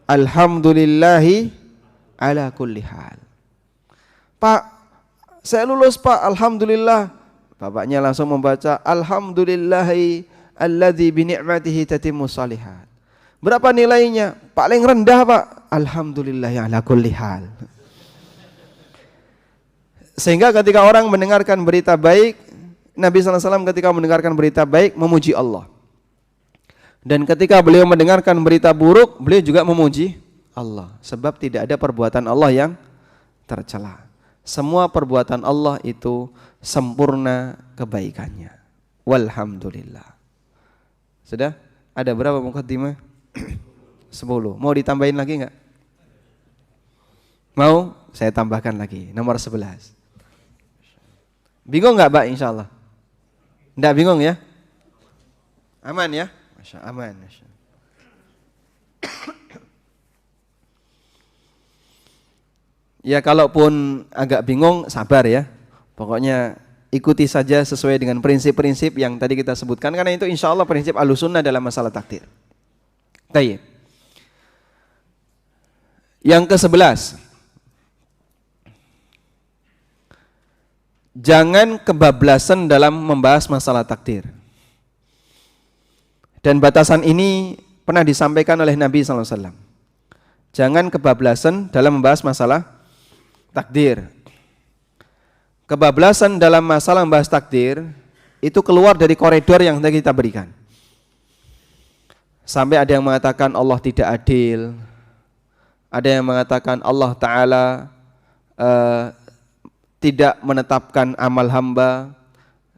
Alhamdulillahi ala kulli hal. Pak, saya lulus Pak, alhamdulillah. Bapaknya langsung membaca Alhamdulillahi alladzi bini'matihi tatimmus salihat. Berapa nilainya? Paling rendah Pak, alhamdulillahi ala kulli hal. Sehingga ketika orang mendengarkan berita baik, Nabi SAW ketika mendengarkan berita baik memuji Allah. Dan ketika beliau mendengarkan berita buruk, beliau juga memuji Allah. Sebab tidak ada perbuatan Allah yang tercela. Semua perbuatan Allah itu sempurna kebaikannya. Walhamdulillah. Sudah? Ada berapa muqaddimah? 10. Mau ditambahin lagi enggak? Mau? Saya tambahkan lagi. Nomor 11. Bingung enggak, Mbak? Insyaallah. Enggak bingung ya? Aman ya? Masya aman. Masya. Ya kalaupun agak bingung, sabar ya. Pokoknya ikuti saja sesuai dengan prinsip-prinsip yang tadi kita sebutkan. Karena itu insya Allah prinsip Ahlussunnah dalam masalah takdir. Baik. Yang ke-11, jangan kebablasan dalam membahas masalah takdir. Dan batasan ini pernah disampaikan oleh Nabi SAW. Jangan kebablasan dalam membahas masalah takdir. Kebablasan dalam masalah membahas takdir itu keluar dari koridor yang tadi kita berikan. Sampai ada yang mengatakan Allah tidak adil. Ada yang mengatakan Allah Ta'ala tidak menetapkan amal hamba.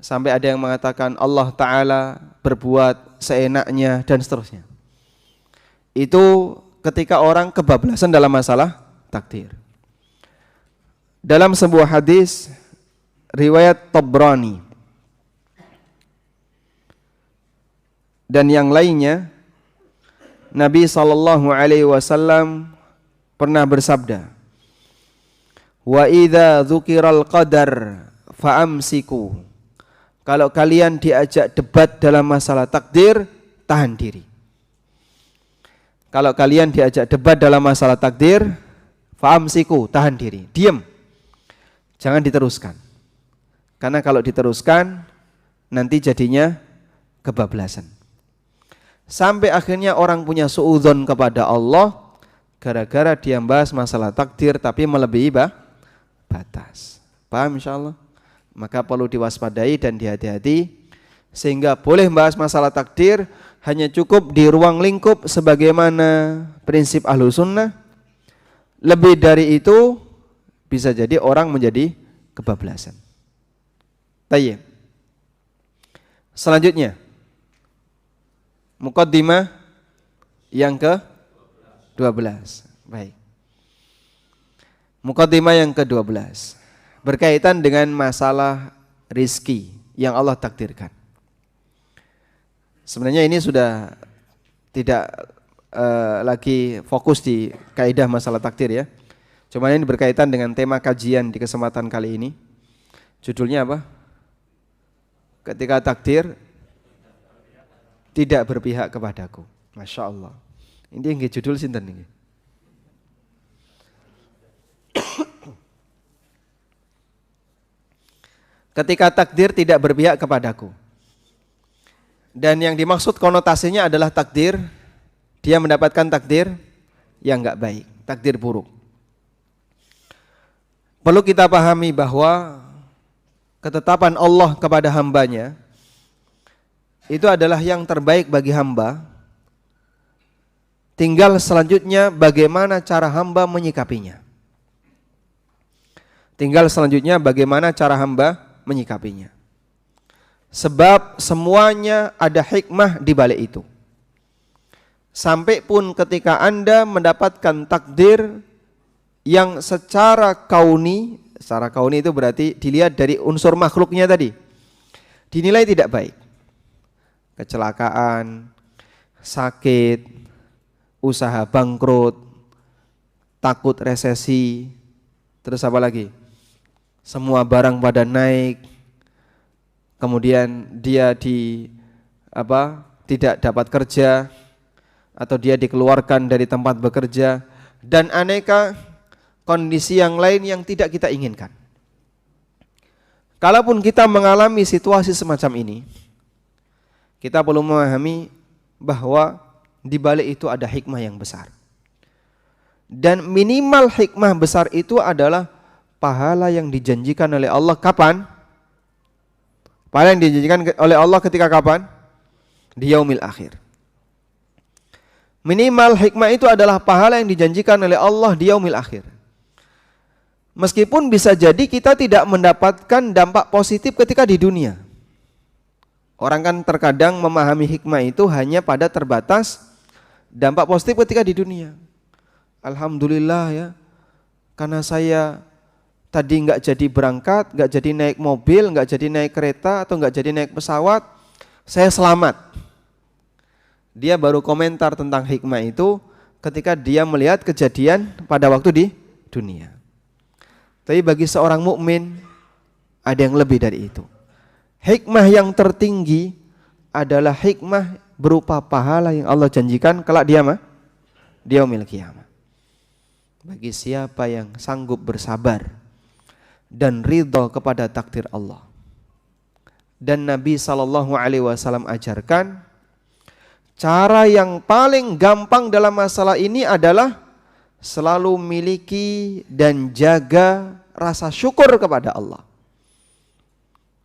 Sampai ada yang mengatakan Allah Ta'ala berbuat seenaknya dan seterusnya. Itu ketika orang kebablasan dalam masalah takdir. Dalam sebuah hadis riwayat Tabrani dan yang lainnya, Nabi SAW pernah bersabda, wa idza dzukiral qadar fa'amsiku. Kalau kalian diajak debat dalam masalah takdir, tahan diri. Kalau kalian diajak debat dalam masalah takdir, fa'amsiku, tahan diri, diam. Jangan diteruskan. Karena kalau diteruskan nanti jadinya kebablasan. Sampai akhirnya orang punya suudzon kepada Allah gara-gara dia bahas masalah takdir tapi melebihi batas. Paham insyaallah? Maka perlu diwaspadai dan dihati-hati sehingga boleh bahas masalah takdir hanya cukup di ruang lingkup sebagaimana prinsip Ahlussunnah. Lebih dari itu bisa jadi orang menjadi kebablasan. Tayyib. Selanjutnya muqaddimah yang ke-12. Baik. Muqaddimah yang ke-12 berkaitan dengan masalah rizki yang Allah takdirkan. Sebenarnya ini sudah tidak lagi fokus di kaidah masalah takdir ya. Cuma ini berkaitan dengan tema kajian di kesempatan kali ini. Judulnya apa? Ketika takdir tidak berpihak kepadaku. Masya Allah. Ini yang judul sinten ini. Ketika takdir tidak berpihak kepadaku. Dan yang dimaksud konotasinya adalah takdir, dia mendapatkan takdir yang enggak baik, takdir buruk. Perlu kita pahami bahwa ketetapan Allah kepada hambanya itu adalah yang terbaik bagi hamba. Tinggal selanjutnya bagaimana cara hamba menyikapinya. Tinggal selanjutnya bagaimana cara hamba menyikapinya. Sebab semuanya ada hikmah di balik itu. Sampai pun ketika Anda mendapatkan takdir yang secara kauni itu berarti dilihat dari unsur makhluknya tadi, dinilai tidak baik. Kecelakaan, sakit, usaha bangkrut, takut resesi, terus apa lagi? Semua barang pada naik, kemudian dia tidak dapat kerja atau dia dikeluarkan dari tempat bekerja dan aneka kondisi yang lain yang tidak kita inginkan. Kalaupun kita mengalami situasi semacam ini, kita perlu memahami bahwa di balik itu ada hikmah yang besar. Dan minimal hikmah besar itu adalah pahala yang dijanjikan oleh Allah kapan? Pahala yang dijanjikan oleh Allah ketika kapan? Di yaumil akhir. Minimal hikmah itu adalah pahala yang dijanjikan oleh Allah di yaumil akhir. Meskipun bisa jadi kita tidak mendapatkan dampak positif ketika di dunia. Orang kan terkadang memahami hikmah itu hanya pada terbatas dampak positif ketika di dunia. Alhamdulillah ya, karena saya tadi nggak jadi berangkat, nggak jadi naik mobil, nggak jadi naik kereta, atau nggak jadi naik pesawat, saya selamat. Dia baru komentar tentang hikmah itu ketika dia melihat kejadian pada waktu di dunia. Tapi bagi seorang mukmin ada yang lebih dari itu. Hikmah yang tertinggi adalah hikmah berupa pahala yang Allah janjikan kelak di yaumil qiyamah. Bagi siapa yang sanggup bersabar dan ridha kepada takdir Allah. Dan Nabi SAW ajarkan cara yang paling gampang dalam masalah ini adalah selalu miliki dan jaga rasa syukur kepada Allah.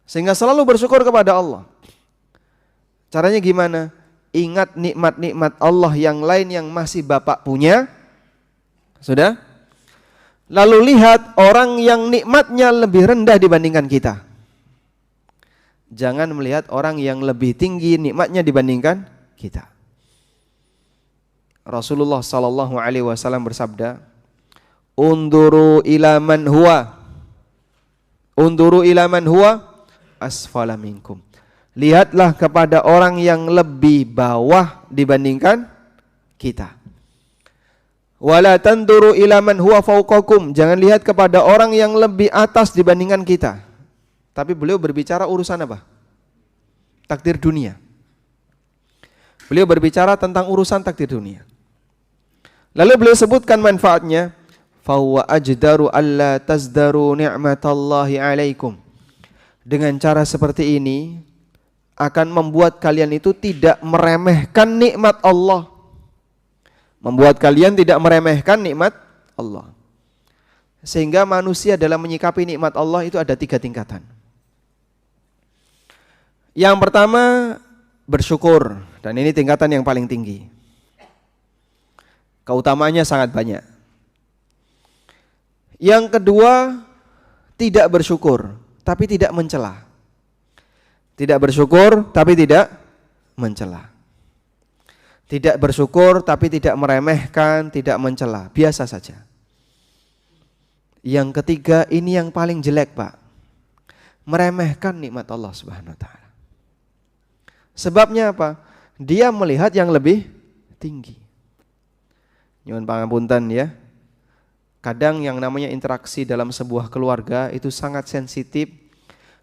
Sehingga selalu bersyukur kepada Allah. Caranya gimana? Ingat nikmat-nikmat Allah yang lain yang masih Bapak punya. Sudah? Lalu lihat orang yang nikmatnya lebih rendah dibandingkan kita. Jangan melihat orang yang lebih tinggi nikmatnya dibandingkan kita. Rasulullah sallallahu alaihi wasallam bersabda, "Unduru ila man huwa asfala minkum." Lihatlah kepada orang yang lebih bawah dibandingkan kita. Wala tanduru ila man huwa fawqakum. Jangan lihat kepada orang yang lebih atas dibandingkan kita. Tapi beliau berbicara urusan apa? Takdir dunia. Beliau berbicara tentang urusan takdir dunia. Lalu beliau sebutkan manfaatnya. Fahuwa ajdaru alla tazdaru ni'matallahi alaikum. Dengan cara seperti ini akan membuat kalian itu tidak meremehkan nikmat Allah. Membuat kalian tidak meremehkan nikmat Allah. Sehingga manusia dalam menyikapi nikmat Allah itu ada 3 tingkatan. Yang pertama bersyukur, dan ini tingkatan yang paling tinggi. Keutamaannya sangat banyak. Yang kedua tidak bersyukur, tapi tidak mencela. Tidak bersyukur tapi tidak mencela. Tidak bersyukur tapi tidak meremehkan, tidak mencela, biasa saja. Yang ketiga ini yang paling jelek, Pak. Meremehkan nikmat Allah Subhanahu wa taala. Sebabnya apa? Dia melihat yang lebih tinggi. Nyuwun pangapunten ya. Kadang yang namanya interaksi dalam sebuah keluarga itu sangat sensitif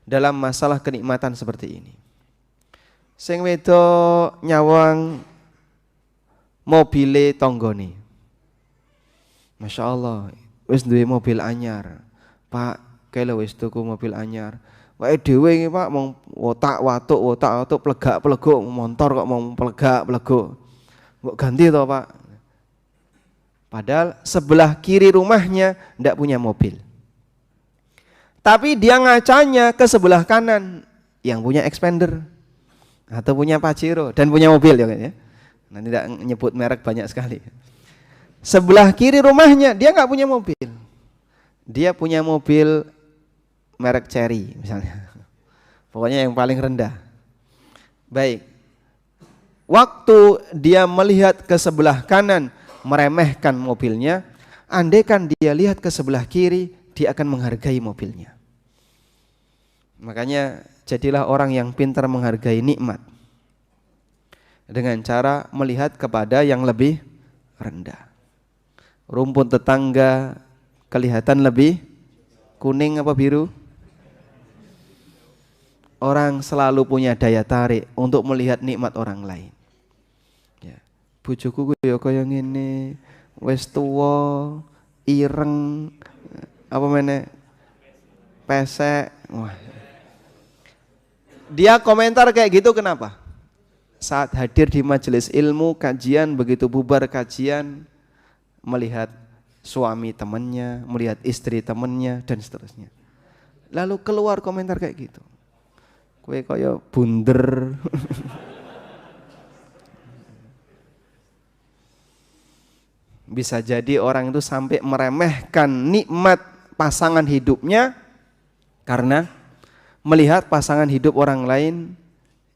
dalam masalah kenikmatan seperti ini. Sing wedok nyawang mobile tonggone. Masya Allah, wis duwe mobil anyar. Pak, kelo wis tuku mobil anyar. Wae dhewe iki Pak mau wotak-watuk plegak-plegok motor kok mau plegak-plegok. Mbok ganti to, Pak. Padahal sebelah kiri rumahnya ndak punya mobil. Tapi dia ngacanya ke sebelah kanan yang punya Expander atau punya Pajero dan punya mobil ya kan ya. Nanti tidak nyebut merek banyak sekali. Sebelah kiri rumahnya dia nggak punya mobil. Dia punya mobil merek Cherry misalnya. Pokoknya yang paling rendah. Baik. Waktu dia melihat ke sebelah kanan meremehkan mobilnya, andaikan dia lihat ke sebelah kiri, dia akan menghargai mobilnya. Makanya jadilah orang yang pintar menghargai nikmat dengan cara melihat kepada yang lebih rendah. Rumput tetangga kelihatan lebih kuning apa biru? Orang selalu punya daya tarik untuk melihat nikmat orang lain. Ya. Bojoku ya kaya ngene, wis tuwa, ireng, apa meneh? Pesek. Wah. Dia komentar kayak gitu kenapa? Saat hadir di majelis ilmu, kajian, begitu bubar kajian, melihat suami temannya, melihat istri temannya, dan seterusnya. Lalu keluar komentar kayak gitu. kowe kaya bunder. Bisa jadi orang itu sampai meremehkan nikmat pasangan hidupnya karena melihat pasangan hidup orang lain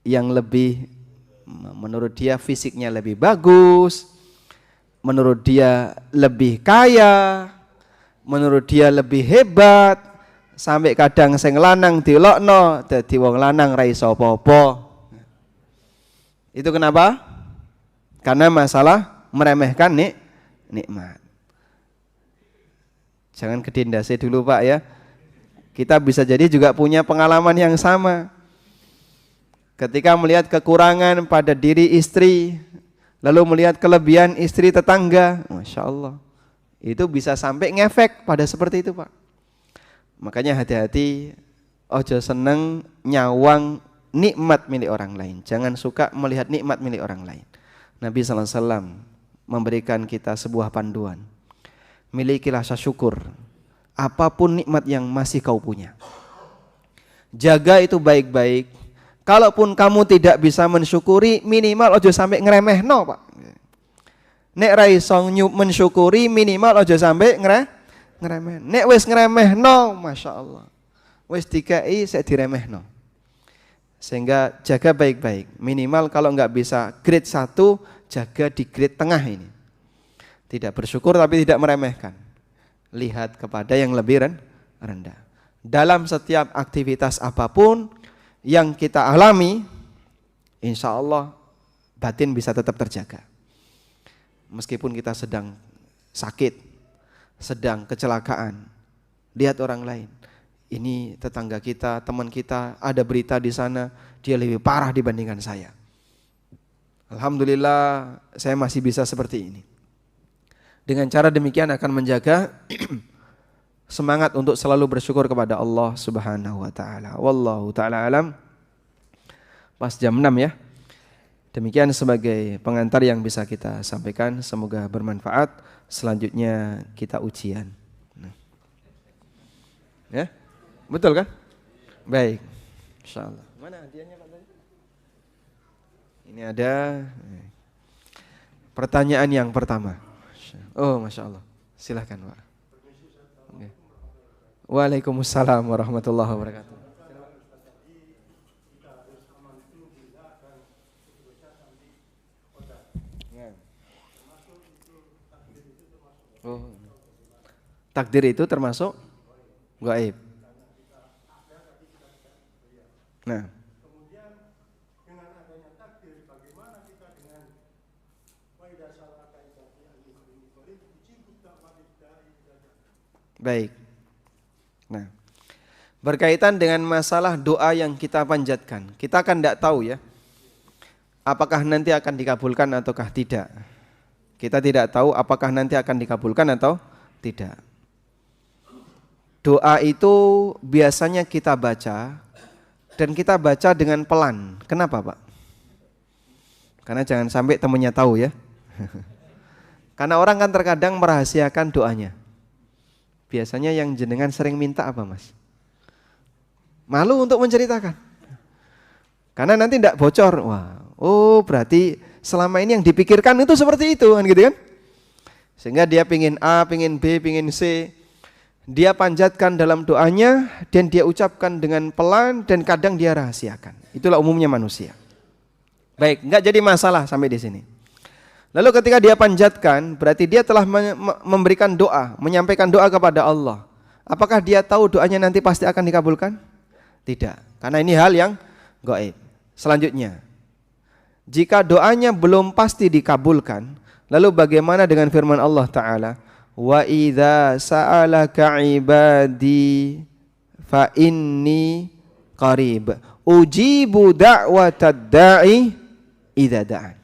yang lebih, menurut dia fisiknya lebih bagus, menurut dia lebih kaya, menurut dia lebih hebat, sampai kadang sing lanang dilokno dadi wong lanang ra iso apa-apa. Itu kenapa? Karena masalah meremehkan nikmat. Jangan kedendase dulu Pak ya. Kita bisa jadi juga punya pengalaman yang sama. Ketika melihat kekurangan pada diri istri, lalu melihat kelebihan istri tetangga, Masya Allah, itu bisa sampai ngefek pada seperti itu Pak. Makanya hati-hati, ojo seneng nyawang nikmat milik orang lain. Jangan suka melihat nikmat milik orang lain. Nabi SAW memberikan kita sebuah panduan. Milikilah rasa syukur apapun nikmat yang masih kau punya. Jaga itu baik-baik. Kalaupun kamu tidak bisa mensyukuri, minimal ojo sampai ngremehno Pak. Nek ra iso mensyukuri, minimal ojo sampai ngremeh. Nek wis ngremehno, Masya Allah, wis dikai sik diremehno. Sehingga jaga baik-baik. Minimal kalau nggak bisa grade 1, jaga di grade tengah ini. Tidak bersyukur tapi tidak meremehkan. Lihat kepada yang lebih rendah. Dalam setiap aktivitas apapun yang kita alami, insya Allah batin bisa tetap terjaga. Meskipun kita sedang sakit, sedang kecelakaan, lihat orang lain. Ini tetangga kita, teman kita, ada berita di sana, dia lebih parah dibandingkan saya. Alhamdulillah saya masih bisa seperti ini. Dengan cara demikian akan menjaga semangat untuk selalu bersyukur kepada Allah Subhanahu wa taala. Wallahu taala alam. Pas jam 6 ya. Demikian sebagai pengantar yang bisa kita sampaikan, semoga bermanfaat. Selanjutnya kita ujian. Ya? Betul kan? Baik. Insyaallah. Mana hadiahnya Pak tadi? Ini ada pertanyaan yang pertama. Oh, Masya Allah. Silahkan Pak. Okay. Waalaikumsalam warahmatullahi wabarakatuh. Oh. Takdir itu termasuk gaib. Nah. Baik. Nah, berkaitan dengan masalah doa yang kita panjatkan, kita kan tidak tahu ya, apakah nanti akan dikabulkan ataukah tidak. Kita tidak tahu apakah nanti akan dikabulkan atau tidak. Doa itu biasanya kita baca, dan kita baca dengan pelan. Kenapa Pak? Karena jangan sampai temannya tahu ya. Karena orang kan terkadang merahasiakan doanya. Biasanya yang jenengan sering minta apa Mas? Malu untuk menceritakan. Karena nanti tidak bocor. Wah, oh berarti selama ini yang dipikirkan itu seperti itu kan gitu kan? Sehingga dia pingin A, pingin B, pingin C. Dia panjatkan dalam doanya dan dia ucapkan dengan pelan dan kadang dia rahasiakan. Itulah umumnya manusia. Baik, enggak jadi masalah sampai di sini. Lalu ketika dia panjatkan, berarti dia telah memberikan doa, menyampaikan doa kepada Allah. Apakah dia tahu doanya nanti pasti akan dikabulkan? Tidak, karena ini hal yang gaib. Selanjutnya, jika doanya belum pasti dikabulkan, lalu bagaimana dengan firman Allah Ta'ala? Wa idza sa'alaka ibadi fa inni qarib ujibu da'watad da'i idza da'an.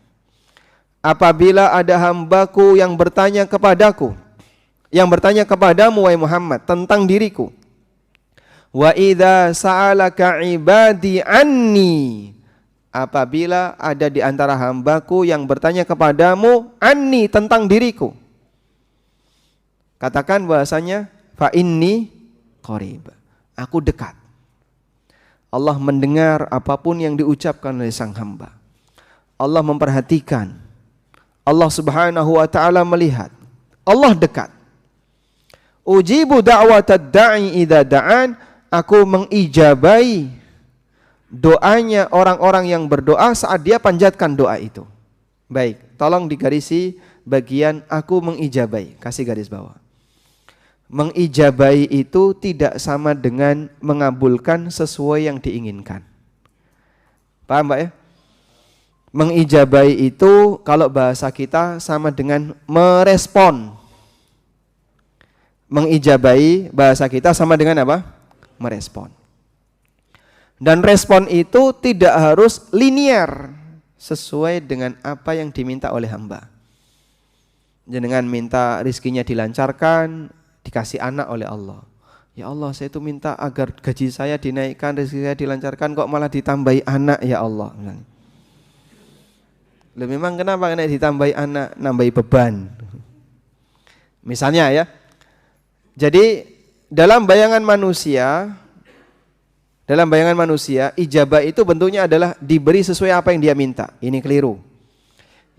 Apabila ada hambaku yang bertanya kepadaku, yang bertanya kepadamu wahai Muhammad tentang diriku, wa idza sa'alaka ibadi anni, apabila ada di antara hambaku yang bertanya kepadamu anni tentang diriku, katakan bahasanya fa inni qarib, aku dekat. Allah mendengar apapun yang diucapkan oleh sang hamba. Allah memperhatikan. Allah Subhanahu wa taala melihat. Allah dekat. Ujibu da'watad da'i idza da'an, aku mengijabai doanya orang-orang yang berdoa saat dia panjatkan doa itu. Baik, tolong digarisi bagian aku mengijabai, kasih garis bawah. Mengijabai itu tidak sama dengan mengabulkan sesuai yang diinginkan. Paham Mbak ya? Mengijabai itu kalau bahasa kita sama dengan merespon. Mengijabai bahasa kita sama dengan apa? Merespon. Dan respon itu tidak harus linear sesuai dengan apa yang diminta oleh hamba. Jangan minta rizkinya dilancarkan, dikasih anak oleh Allah. Ya Allah, saya itu minta agar gaji saya dinaikkan, rezeki saya dilancarkan, kok malah ditambahi anak ya Allah. Loh, memang kenapa kena ditambahi anak, nambahi beban? Misalnya ya. Jadi dalam bayangan manusia, ijabah itu bentuknya adalah diberi sesuai apa yang dia minta. Ini keliru.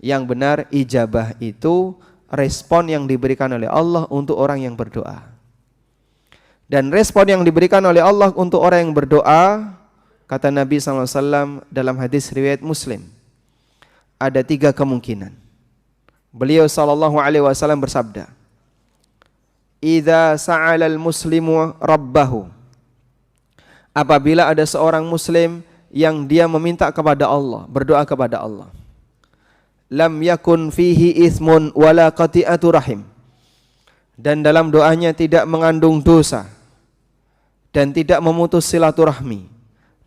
Yang benar ijabah itu respon yang diberikan oleh Allah untuk orang yang berdoa. Dan respon yang diberikan oleh Allah untuk orang yang berdoa, kata Nabi SAW dalam hadis riwayat Muslim, ada 3 kemungkinan. Beliau SAW bersabda, "Idza sa'alal muslimu rabbahu." Apabila ada seorang muslim yang dia meminta kepada Allah, berdoa kepada Allah, lam yakun fihi ithmun wala qati'atu rahim, dan dalam doanya tidak mengandung dosa dan tidak memutus silaturahmi.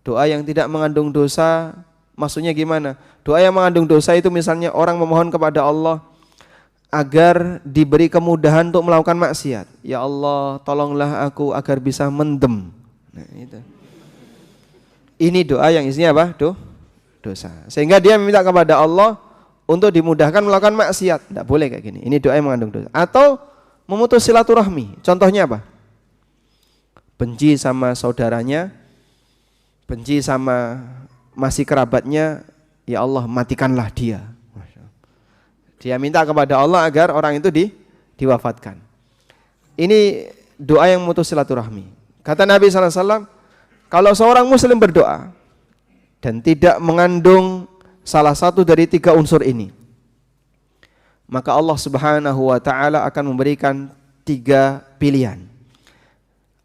Doa yang tidak mengandung dosa maksudnya gimana? Doa yang mengandung dosa itu misalnya orang memohon kepada Allah agar diberi kemudahan untuk melakukan maksiat. Ya Allah, tolonglah aku agar bisa mendem. Nah, itu. Ini doa yang isinya apa? Dosa. Sehingga dia meminta kepada Allah untuk dimudahkan melakukan maksiat. Tidak boleh kayak gini. Ini doa yang mengandung dosa. Atau memutus silaturahmi. Contohnya apa? Benci sama saudaranya, benci sama masih kerabatnya, ya Allah matikanlah dia. Dia minta kepada Allah agar orang itu diwafatkan. Ini doa yang memutus silaturahmi. Kata Nabi SAW, kalau seorang muslim berdoa dan tidak mengandung salah satu dari 3 unsur ini, maka Allah Subhanahu wa taala akan memberikan 3 pilihan.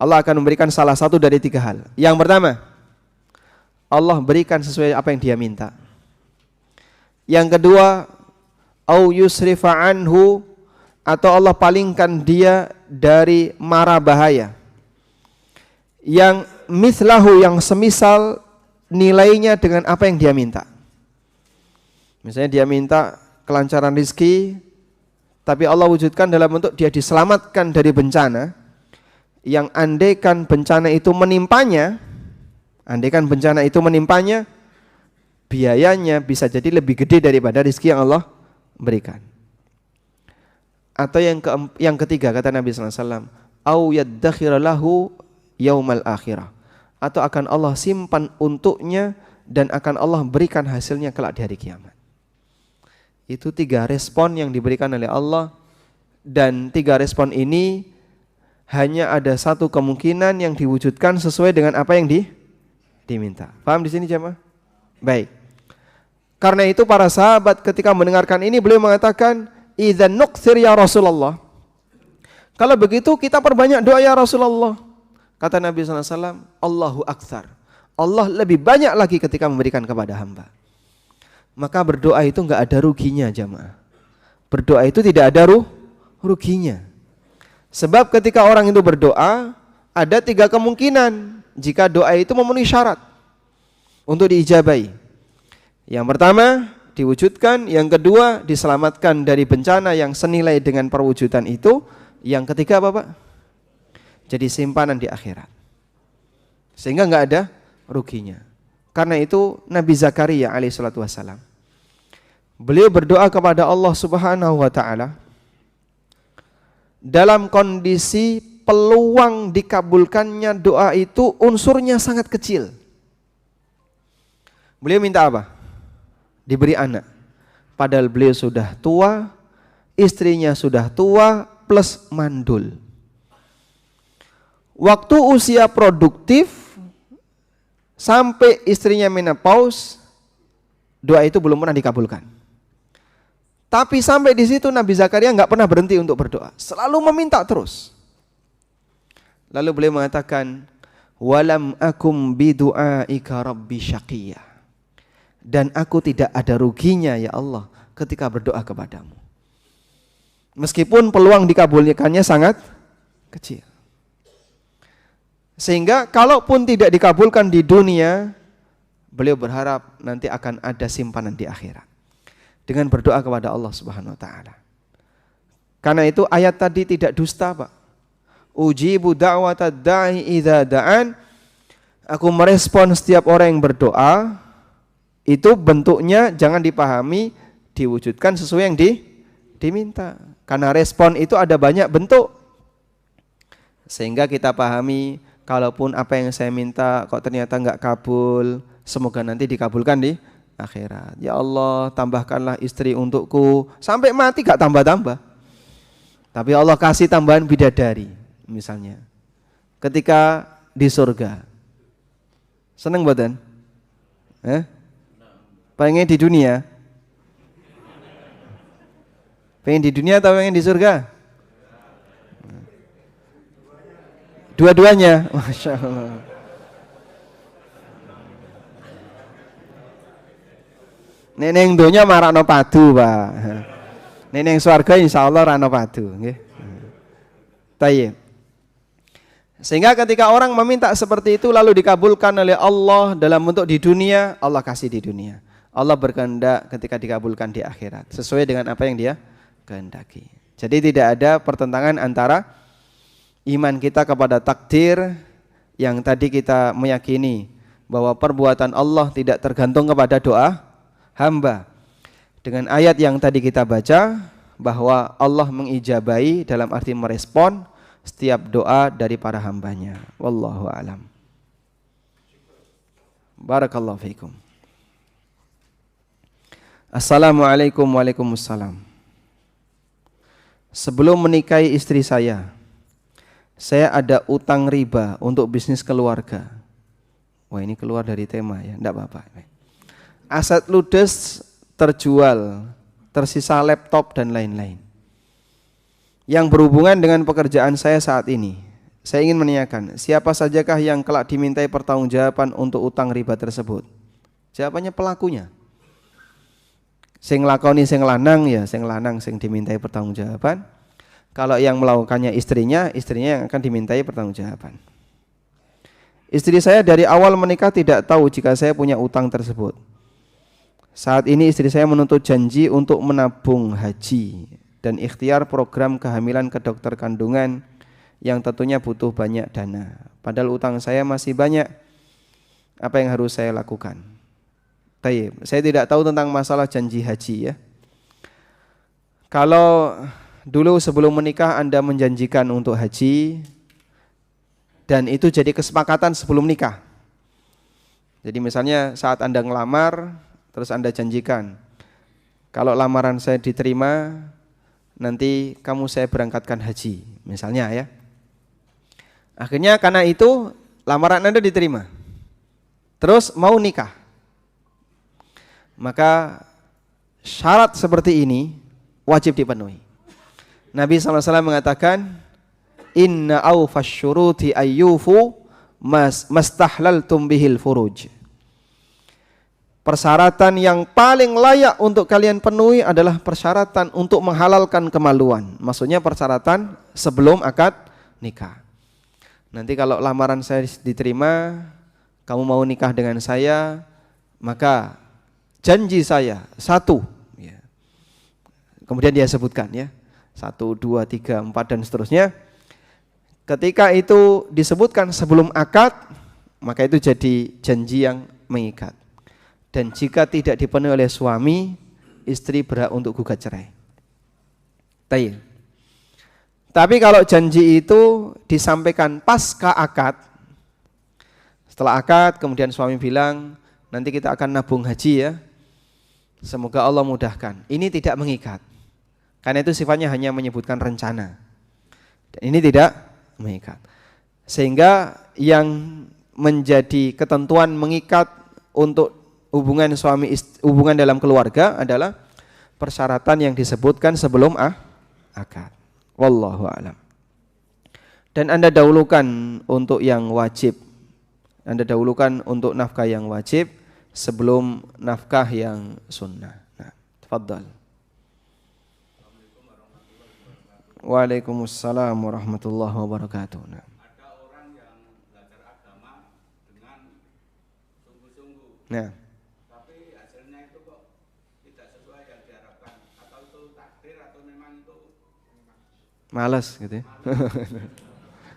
Allah akan memberikan salah satu dari 3 hal. Yang pertama, Allah berikan sesuai apa yang dia minta. Yang kedua, au yusrifa anhu, atau Allah palingkan dia dari mara bahaya. Yang mislahu, yang semisal nilainya dengan apa yang dia minta. Misalnya dia minta kelancaran rezeki, tapi Allah wujudkan dalam bentuk dia diselamatkan dari bencana, yang andaikan bencana itu menimpanya, biayanya bisa jadi lebih gede daripada rezeki yang Allah berikan. Atau yang ketiga kata Nabi SAW, au yaddakhira lahu yaumal akhirah, atau akan Allah simpan untuknya dan akan Allah berikan hasilnya kelak di hari kiamat. Itu 3 respon yang diberikan oleh Allah, dan 3 respon ini hanya ada 1 kemungkinan yang diwujudkan sesuai dengan apa yang diminta. Paham di sini jemaah? Baik. Karena itu para sahabat ketika mendengarkan ini beliau mengatakan, "Idzan nuqsir ya Rasulullah." Kalau begitu kita perbanyak doa ya Rasulullah. Kata Nabi SAW, Allahu aktsar. Allah lebih banyak lagi ketika memberikan kepada hamba. Maka berdoa itu enggak ada ruginya jemaah. Berdoa itu tidak ada ruginya. Sebab ketika orang itu berdoa, ada 3 kemungkinan jika doa itu memenuhi syarat untuk diijabai. Yang pertama, diwujudkan. Yang kedua, diselamatkan dari bencana yang senilai dengan perwujudan itu. Yang ketiga apa Pak? Jadi simpanan di akhirat. Sehingga enggak ada ruginya. Karena itu Nabi Zakaria alaihissalatu wassalam, beliau berdoa kepada Allah Subhanahu wa taala dalam kondisi peluang dikabulkannya doa itu unsurnya sangat kecil. Beliau minta apa? Diberi anak. Padahal beliau sudah tua, istrinya sudah tua plus mandul. Waktu usia produktif sampai istrinya menopause, doa itu belum pernah dikabulkan. Tapi sampai di situ Nabi Zakaria nggak pernah berhenti untuk berdoa, selalu meminta terus. Lalu beliau mengatakan, walam akum bidu'aika rabbi syaqiyya. Dan aku tidak ada ruginya ya Allah ketika berdoa kepadamu. Meskipun peluang dikabulkannya sangat kecil. Sehingga kalaupun tidak dikabulkan di dunia, beliau berharap nanti akan ada simpanan di akhirat. Dengan berdoa kepada Allah Subhanahu wa taala. Karena itu ayat tadi tidak dusta, Pak. Ujibu da'watad da'i idza da'an. Aku merespon setiap orang yang berdoa. Itu bentuknya jangan dipahami diwujudkan sesuai yang diminta. Karena respon itu ada banyak bentuk. Sehingga kita pahami, kalaupun apa yang saya minta kok ternyata enggak kabul, semoga nanti dikabulkan di akhirat. Ya Allah, tambahkanlah istri untukku. Sampai mati gak tambah-tambah. Tapi Allah kasih tambahan bidadari misalnya. Ketika di surga. Seneng mboten? Pengen di dunia? Pengen di dunia atau pengen di surga? Dua-duanya. Masya Allah. Neneng donya marakno padu, Pak. Neneng swarga insyaallah rano padu, nggih. Tayyib. Sehingga ketika orang meminta seperti itu lalu dikabulkan oleh Allah dalam bentuk di dunia, Allah kasih di dunia. Allah berkehendak ketika dikabulkan di akhirat sesuai dengan apa yang Dia kehendaki. Jadi tidak ada pertentangan antara iman kita kepada takdir yang tadi kita meyakini bahwa perbuatan Allah tidak tergantung kepada doa hamba. Dengan ayat yang tadi kita baca bahwa Allah mengijabahi dalam arti merespon setiap doa dari para hambanya. Wallahu a'lam. Barakallahu fiikum. Assalamualaikum. Waalaikumsalam. Sebelum menikahi istri saya ada utang riba untuk bisnis keluarga. Wah, ini keluar dari tema ya, enggak apa-apa. Aset ludes terjual, tersisa laptop dan lain-lain. Yang berhubungan dengan pekerjaan saya saat ini. Saya ingin menanyakan, siapa sajakah yang kelak dimintai pertanggungjawaban untuk utang riba tersebut? Jawabannya pelakunya. Sing lakoni sing lanang ya, sing lanang sing dimintai pertanggungjawaban. Kalau yang melakukannya istrinya yang akan dimintai pertanggungjawaban. Istri saya dari awal menikah tidak tahu jika saya punya utang tersebut. Saat ini istri saya menuntut janji untuk menabung haji dan ikhtiar program kehamilan ke dokter kandungan yang tentunya butuh banyak dana. Padahal utang saya masih banyak. Apa yang harus saya lakukan? Tayyib. Saya tidak tahu tentang masalah janji haji ya. Kalau dulu sebelum menikah Anda menjanjikan untuk haji dan itu jadi kesepakatan sebelum nikah. Jadi misalnya saat Anda ngelamar terus Anda janjikan, kalau lamaran saya diterima nanti kamu saya berangkatkan haji misalnya ya. Akhirnya karena itu lamaran Anda diterima. Terus mau nikah. Maka syarat seperti ini wajib dipenuhi. Nabi SAW mengatakan, inna awfas syuruti ayyufu mastahlaltum bihil furuj. Persyaratan yang paling layak untuk kalian penuhi adalah persyaratan untuk menghalalkan kemaluan. Maksudnya persyaratan sebelum akad nikah. Nanti kalau lamaran saya diterima, kamu mau nikah dengan saya, maka janji saya satu. Ya. Kemudian dia sebutkan ya, 1, 2, 3, 4 dan seterusnya. Ketika itu disebutkan sebelum akad, maka itu jadi janji yang mengikat. Dan jika tidak dipenuhi oleh suami, istri berhak untuk gugat cerai. Tapi kalau janji itu disampaikan pasca akad, setelah akad kemudian suami bilang, nanti kita akan nabung haji ya. Semoga Allah mudahkan. Ini tidak mengikat. Karena itu sifatnya hanya menyebutkan rencana. Dan ini tidak mengikat. Sehingga yang menjadi ketentuan mengikat untuk hubungan hubungan dalam keluarga adalah persyaratan yang disebutkan sebelum akad. Wallahu a'lam. Dan Anda dahulukan untuk yang wajib. Anda dahulukan untuk nafkah yang wajib sebelum nafkah yang sunnah. Nah, tafadhal. Waalaikumsalam warahmatullahi wabarakatuh. Nah. Ada orang yang belajar agama dengan sungguh-sungguh. Nah. Tapi hasilnya itu kok tidak sesuai yang diharapkan. Atau itu takdir atau memang itu malas gitu ya.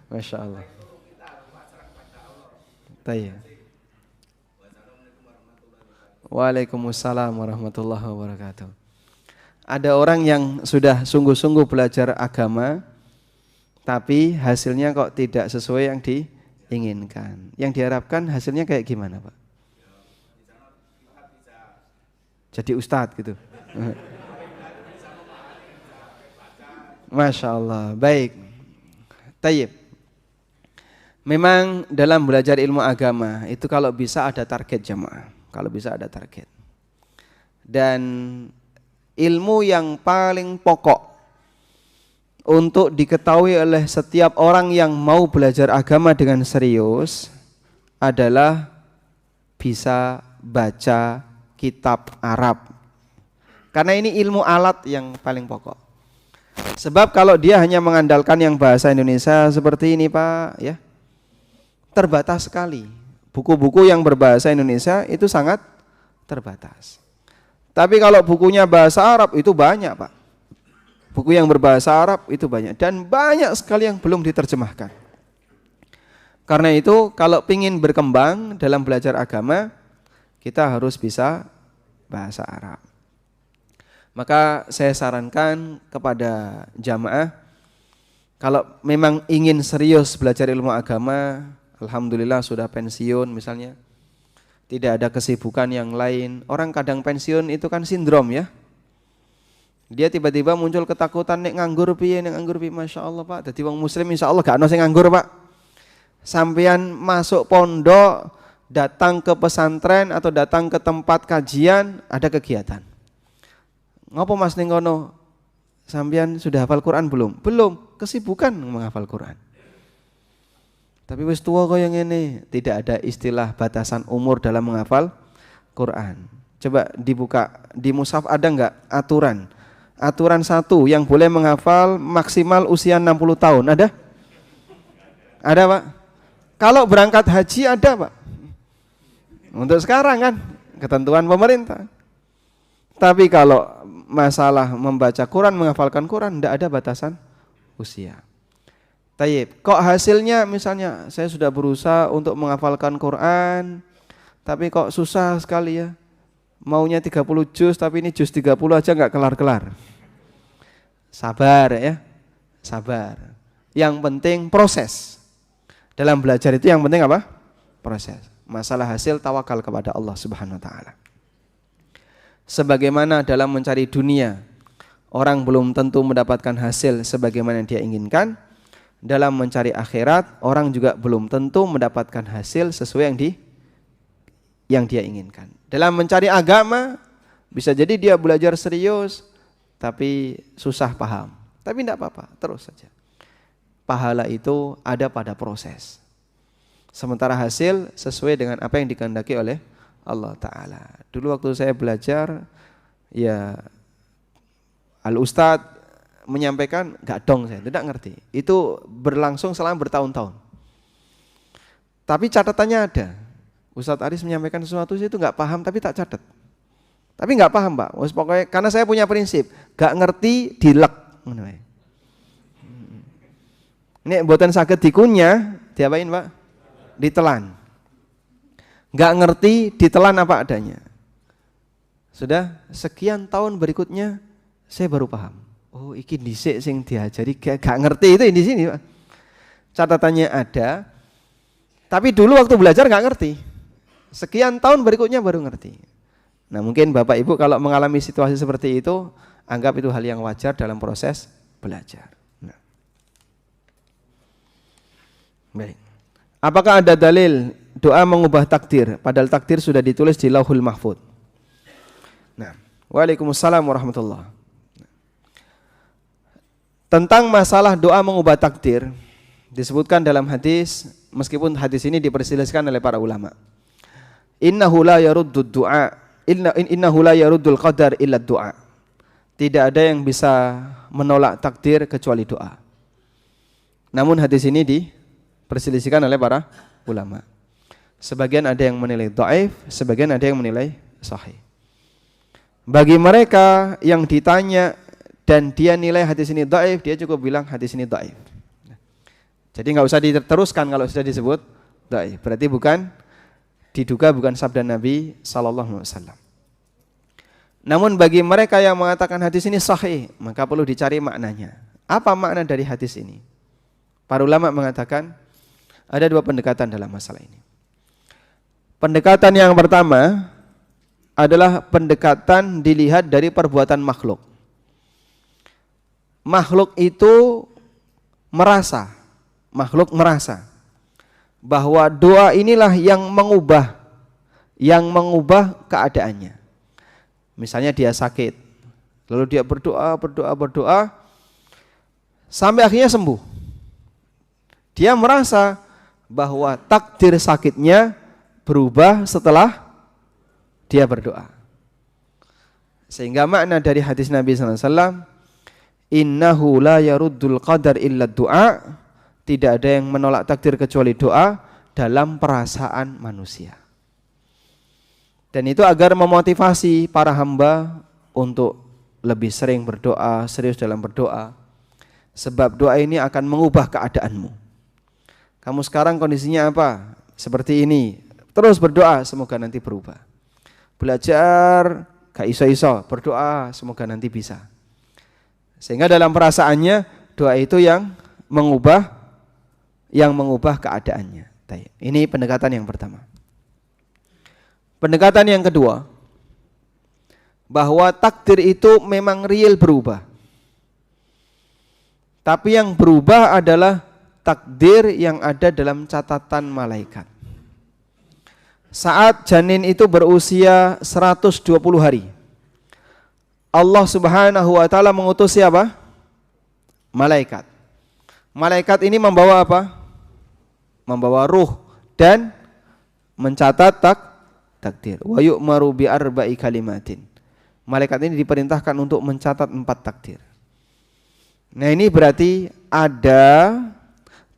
Masya Allah. kita harus pasrah pada Allah. Tayyib. Waalaikumsalam warahmatullahi wabarakatuh. Ada orang yang sudah sungguh-sungguh belajar agama, tapi hasilnya kok tidak sesuai yang diinginkan. Yang diharapkan hasilnya kayak gimana, Pak? Jadi ustadz gitu. Masya Allah. Baik. Tayyib. Memang dalam belajar ilmu agama itu kalau bisa ada target jamaah. Kalau bisa ada target. Dan ilmu yang paling pokok untuk diketahui oleh setiap orang yang mau belajar agama dengan serius adalah bisa baca kitab Arab. Karena ini ilmu alat yang paling pokok. Sebab kalau dia hanya mengandalkan yang bahasa Indonesia seperti ini Pak, ya terbatas sekali. Buku-buku yang berbahasa Indonesia itu sangat terbatas. Tapi kalau bukunya bahasa Arab itu banyak Pak. Buku yang berbahasa Arab itu banyak. Dan banyak sekali yang belum diterjemahkan. Karena itu kalau ingin berkembang dalam belajar agama, kita harus bisa bahasa Arab. Maka saya sarankan kepada jamaah, kalau memang ingin serius belajar ilmu agama, alhamdulillah sudah pensiun misalnya, tidak ada kesibukan yang lain. Orang kadang pensiun itu kan sindrom ya. Dia tiba-tiba muncul ketakutan nek nganggur piye, Masya Allah Pak. Jadi wong muslim insya Allah gak ono sing nganggur Pak. Sampean masuk pondok, datang ke pesantren atau datang ke tempat kajian, ada kegiatan. Ngopo Mas ning kono? Sampean sudah hafal Quran belum? Belum, kesibukan menghafal Quran. Tapi wis tua kok yang ini, tidak ada istilah batasan umur dalam menghafal Quran. Coba dibuka di mushaf ada enggak aturan? Aturan 1 yang boleh menghafal maksimal usia 60 tahun, ada? Ada Pak? Kalau berangkat haji ada Pak? Untuk sekarang kan, ketentuan pemerintah. Tapi kalau masalah membaca Quran, menghafalkan Quran, tidak ada batasan usia. Tayyib, kok hasilnya misalnya saya sudah berusaha untuk menghafalkan Quran, tapi kok susah sekali ya. Maunya 30 juz tapi ini juz 30 aja enggak kelar-kelar. Sabar ya, sabar. Yang penting proses. Dalam belajar itu yang penting apa? Proses. Masalah hasil tawakal kepada Allah Subhanahu wa taala. Sebagaimana dalam mencari dunia, orang belum tentu mendapatkan hasil sebagaimana yang dia inginkan. Dalam mencari akhirat, orang juga belum tentu mendapatkan hasil sesuai yang dia inginkan. Dalam mencari agama, bisa jadi dia belajar serius, tapi susah paham. Tapi tidak apa-apa, terus saja. Pahala itu ada pada proses. Sementara hasil sesuai dengan apa yang dikehendaki oleh Allah Ta'ala. Dulu waktu saya belajar, ya Al-Ustadz menyampaikan, gak dong saya, tidak ngerti. Itu berlangsung selama bertahun-tahun. Tapi catatannya ada. Ustadz Aris menyampaikan sesuatu itu gak paham tapi tak catat. Tapi gak paham Pak. Pokoknya karena saya punya prinsip, gak ngerti dilek. Ini buatan saged dikunyah, diapain Pak? Ditelan. Gak ngerti ditelan apa adanya. Sudah sekian tahun berikutnya saya baru paham. Oh, iki dhisik sing diajari gak ngerti itu di sini, Pak. Catatannya ada. Tapi dulu waktu belajar gak ngerti. Sekian tahun berikutnya baru ngerti. Nah mungkin Bapak Ibu kalau mengalami situasi seperti itu, anggap itu hal yang wajar dalam proses belajar. Nah. Baik. Apakah ada dalil doa mengubah takdir, padahal takdir sudah ditulis di Lauhul Mahfuz? Nah, waalaikumsalam warahmatullahi. Tentang masalah doa mengubah takdir disebutkan dalam hadis, meskipun hadis ini diperselisihkan oleh para ulama. Innahu la yaruddud du'a, innahu la yaruddul qadar illa du'a. Tidak ada yang bisa menolak takdir kecuali doa. Namun hadis ini diperselisihkan oleh para ulama. Sebagian ada yang menilai dhaif, sebagian ada yang menilai sahih. Bagi mereka yang ditanya dan dia nilai hadis ini dhaif, dia cukup bilang hadis ini dhaif. Jadi enggak usah diteruskan kalau sudah disebut dhaif. Berarti diduga bukan sabda Nabi sallallahu alaihi wasallam. Namun bagi mereka yang mengatakan hadis ini sahih, maka perlu dicari maknanya. Apa makna dari hadis ini? Para ulama mengatakan ada dua pendekatan dalam masalah ini. Pendekatan yang pertama adalah pendekatan dilihat dari perbuatan makhluk. Makhluk itu merasa bahwa doa inilah yang mengubah keadaannya. Misalnya dia sakit, lalu dia berdoa sampai akhirnya sembuh. Dia merasa bahwa takdir sakitnya berubah setelah dia berdoa. Sehingga makna dari hadis Nabi sallallahu alaihi wasallam, innahu la yaruddul qadar illa du'a, tidak ada yang menolak takdir kecuali doa dalam perasaan manusia. Dan itu agar memotivasi para hamba untuk lebih sering berdoa, serius dalam berdoa. Sebab doa ini akan mengubah keadaanmu. Kamu sekarang kondisinya apa? Seperti ini. Terus berdoa, semoga nanti berubah. Belajar, gak iso-iso, berdoa, semoga nanti bisa. Sehingga dalam perasaannya, doa itu yang mengubah keadaannya. Ini pendekatan yang pertama. Pendekatan yang kedua, bahwa takdir itu memang real berubah. Tapi yang berubah adalah takdir yang ada dalam catatan malaikat. Saat janin itu berusia 120 hari, Allah Subhanahu wa taala mengutus siapa? Malaikat. Malaikat ini membawa apa? Membawa ruh dan mencatat takdir. Wa yu'maru bi arba'i kalimatin. Malaikat ini diperintahkan untuk mencatat 4 takdir. Nah, ini berarti ada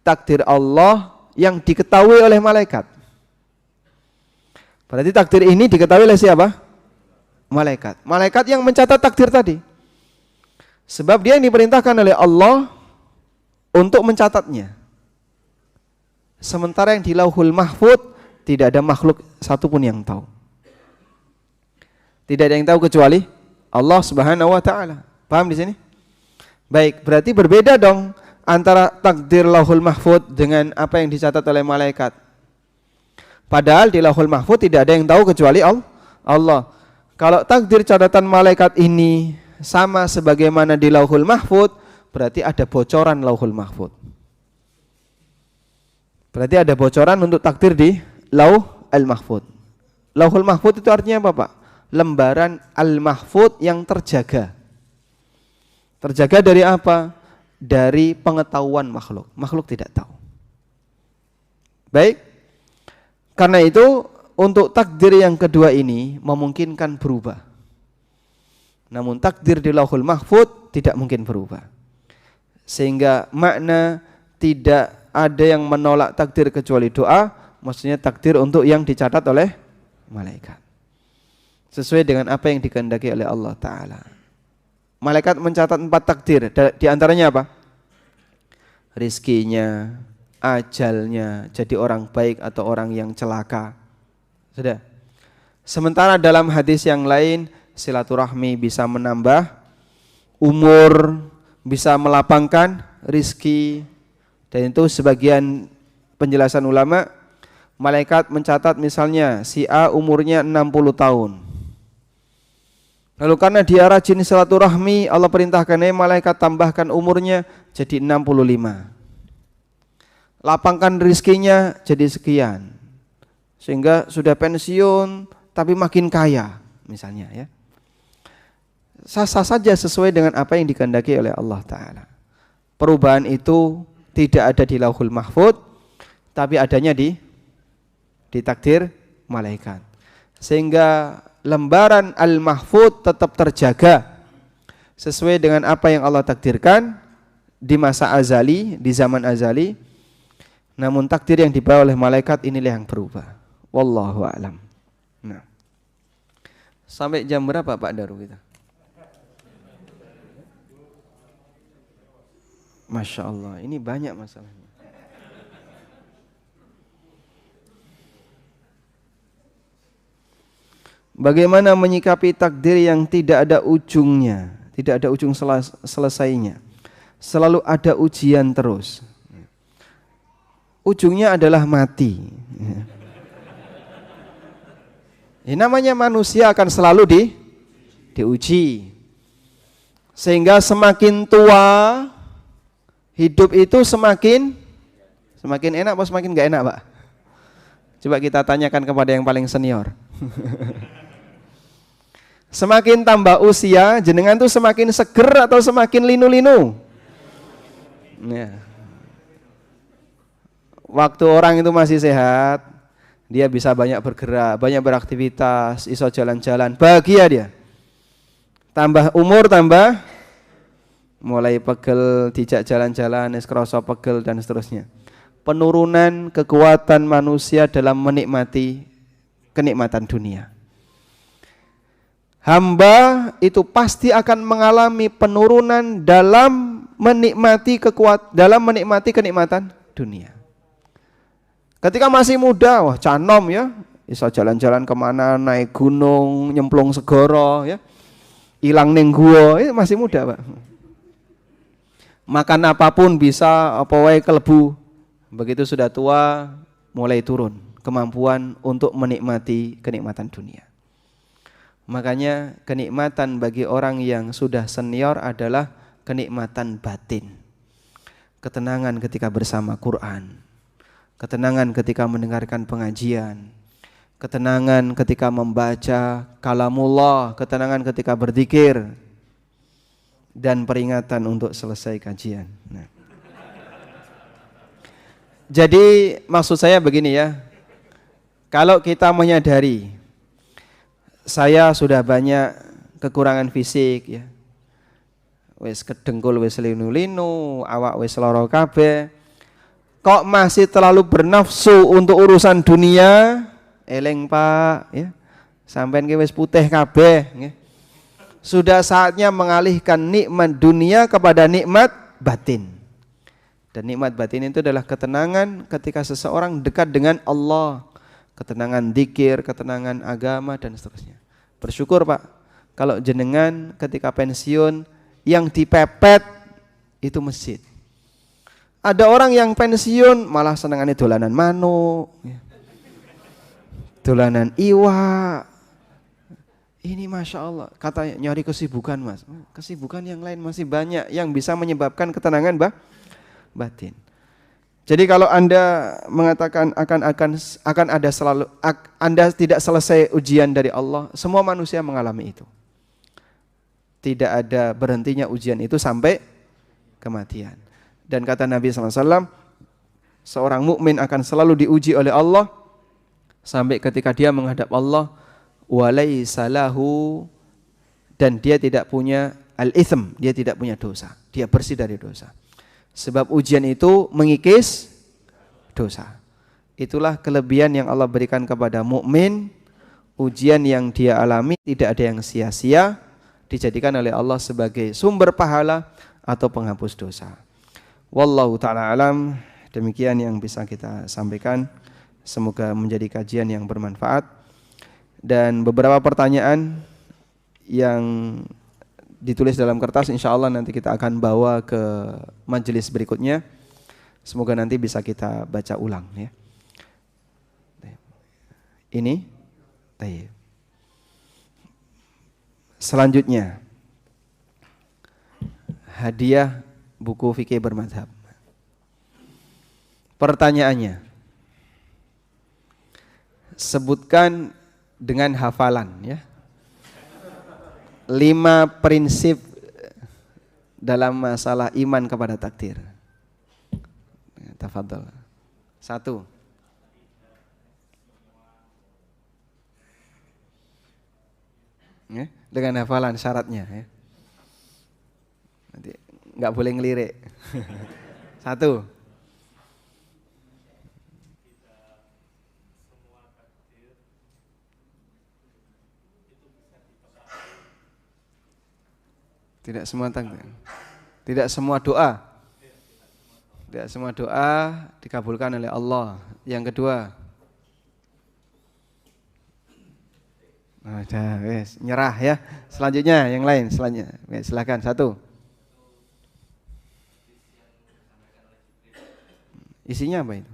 takdir Allah yang diketahui oleh malaikat. Berarti takdir ini diketahui oleh siapa? Malaikat. Malaikat yang mencatat takdir tadi. Sebab dia yang diperintahkan oleh Allah untuk mencatatnya. Sementara yang di Lauhul Mahfuz tidak ada makhluk satupun yang tahu. Tidak ada yang tahu kecuali Allah Subhanahu wa taala. Paham di sini? Baik, berarti berbeda dong antara takdir Lauhul Mahfuz dengan apa yang dicatat oleh malaikat. Padahal di Lauhul Mahfuz tidak ada yang tahu kecuali Allah. Kalau takdir catatan malaikat ini sama sebagaimana di Lauhul Mahfuz, berarti ada bocoran Lauhul Mahfuz. Berarti ada bocoran untuk takdir di Lauhul Mahfuz. Lauhul Mahfuz itu artinya apa, Pak? Lembaran Al-Mahfuz yang terjaga. Terjaga dari apa? Dari pengetahuan makhluk. Makhluk tidak tahu. Baik. Karena itu untuk takdir yang kedua ini memungkinkan berubah. Namun takdir di Lauhul Mahfuz tidak mungkin berubah. Sehingga makna tidak ada yang menolak takdir kecuali doa, maksudnya takdir untuk yang dicatat oleh malaikat. Sesuai dengan apa yang dikehendaki oleh Allah Ta'ala. Malaikat mencatat 4 takdir. Di antaranya apa? Rizkinya, ajalnya, jadi orang baik atau orang yang celaka. Sudah. Sementara dalam hadis yang lain, silaturahmi bisa menambah umur, bisa melapangkan rizki. Dan itu sebagian penjelasan ulama Malaikat mencatat misalnya si A umurnya 60 tahun. Lalu karena dia rajin silaturahmi, Allah perintahkan malaikat tambahkan umurnya jadi 65. Lapangkan rizkinya jadi sekian. Sehingga sudah pensiun tapi makin kaya misalnya ya. Sah-sah saja sesuai dengan apa yang dikehendaki oleh Allah Ta'ala. Perubahan itu tidak ada di Lauhul Mahfuz, tapi adanya di takdir malaikat. Sehingga lembaran Al-Mahfuz tetap terjaga sesuai dengan apa yang Allah takdirkan di masa azali, di zaman azali. Namun takdir yang dibawa oleh malaikat inilah yang berubah. Wallahu a'lam. Nah. Sampai jam berapa Pak Daru kita? Masya Allah, ini banyak masalahnya. Bagaimana menyikapi takdir yang tidak ada ujungnya, tidak ada ujung selesainya, selalu ada ujian terus. Ujungnya adalah mati. Ya, namanya manusia akan selalu diuji. Sehingga semakin tua, hidup itu semakin enak atau semakin gak enak, Pak? Coba kita tanyakan kepada yang paling senior. Semakin tambah usia, jenengan tuh semakin seger atau semakin linu-linu? Ya. Waktu orang itu masih sehat, dia bisa banyak bergerak, banyak beraktivitas, iso jalan-jalan, bahagia dia. Tambah umur, tambah mulai pegel, dijak jalan-jalan, es kroso pegel dan seterusnya. Penurunan kekuatan manusia dalam menikmati kenikmatan dunia. Hamba itu pasti akan mengalami penurunan dalam menikmati kenikmatan dunia. Ketika masih muda, wah canom ya, bisa jalan-jalan kemana, naik gunung, nyemplung segoro ya, hilang ning gua, masih muda Pak. Makan apapun bisa, apa wae kelebu. Begitu sudah tua, mulai turun kemampuan untuk menikmati kenikmatan dunia. Makanya kenikmatan bagi orang yang sudah senior adalah kenikmatan batin. Ketenangan ketika bersama Quran, ketenangan ketika mendengarkan pengajian, ketenangan ketika membaca kalamullah, ketenangan ketika berzikir, dan peringatan untuk selesai kajian. Nah. Jadi maksud saya begini ya, kalau kita menyadari saya sudah banyak kekurangan fisik ya, wis kedengkul, wis linu-linu, awak wis lara kabeh, kok masih terlalu bernafsu untuk urusan dunia, eling Pak ya, sampean ki wis putih kabeh nggih. Sudah saatnya mengalihkan nikmat dunia kepada nikmat batin. Dan nikmat batin itu adalah ketenangan ketika seseorang dekat dengan Allah, ketenangan zikir, ketenangan agama dan seterusnya. Bersyukur Pak, kalau jenengan ketika pensiun yang dipepet itu masjid. Ada orang yang pensiun malah senengannya dolanan manuk, dolanan iwak. Ini Masya Allah, katanya nyari kesibukan Mas. Kesibukan yang lain masih banyak yang bisa menyebabkan ketenangan batin. Jadi kalau Anda mengatakan akan ada selalu, Anda tidak selesai ujian dari Allah, semua manusia mengalami itu. Tidak ada berhentinya ujian itu sampai kematian. Dan kata Nabi SAW, seorang mukmin akan selalu diuji oleh Allah sampai ketika dia menghadap Allah, walaysa lahu, dan dia tidak punya al-itsm, dia tidak punya dosa, dia bersih dari dosa. Sebab ujian itu mengikis dosa. Itulah kelebihan yang Allah berikan kepada mukmin. Ujian yang dia alami tidak ada yang sia-sia, dijadikan oleh Allah sebagai sumber pahala atau penghapus dosa. Wallahu ta'ala alam. Demikian yang bisa kita sampaikan. Semoga menjadi kajian yang bermanfaat. Dan beberapa pertanyaan yang ditulis dalam kertas, insya Allah nanti kita akan bawa ke majelis berikutnya. Semoga nanti bisa kita baca ulang ya. ini. Baik. Selanjutnya, hadiah buku fikih bermadzhab. Pertanyaannya, sebutkan dengan hafalan ya 5 prinsip dalam masalah iman kepada takdir. Tafadhol. 1. Ya, dengan hafalan syaratnya ya. Nanti nggak boleh ngelirik. 1. Tidak semua takdir. Tidak semua doa. Tidak semua doa dikabulkan oleh Allah. Yang kedua, ada, wes, nyerah ya. Selanjutnya yang lain, selanjutnya. Wes, silakan 1. Isinya apa itu?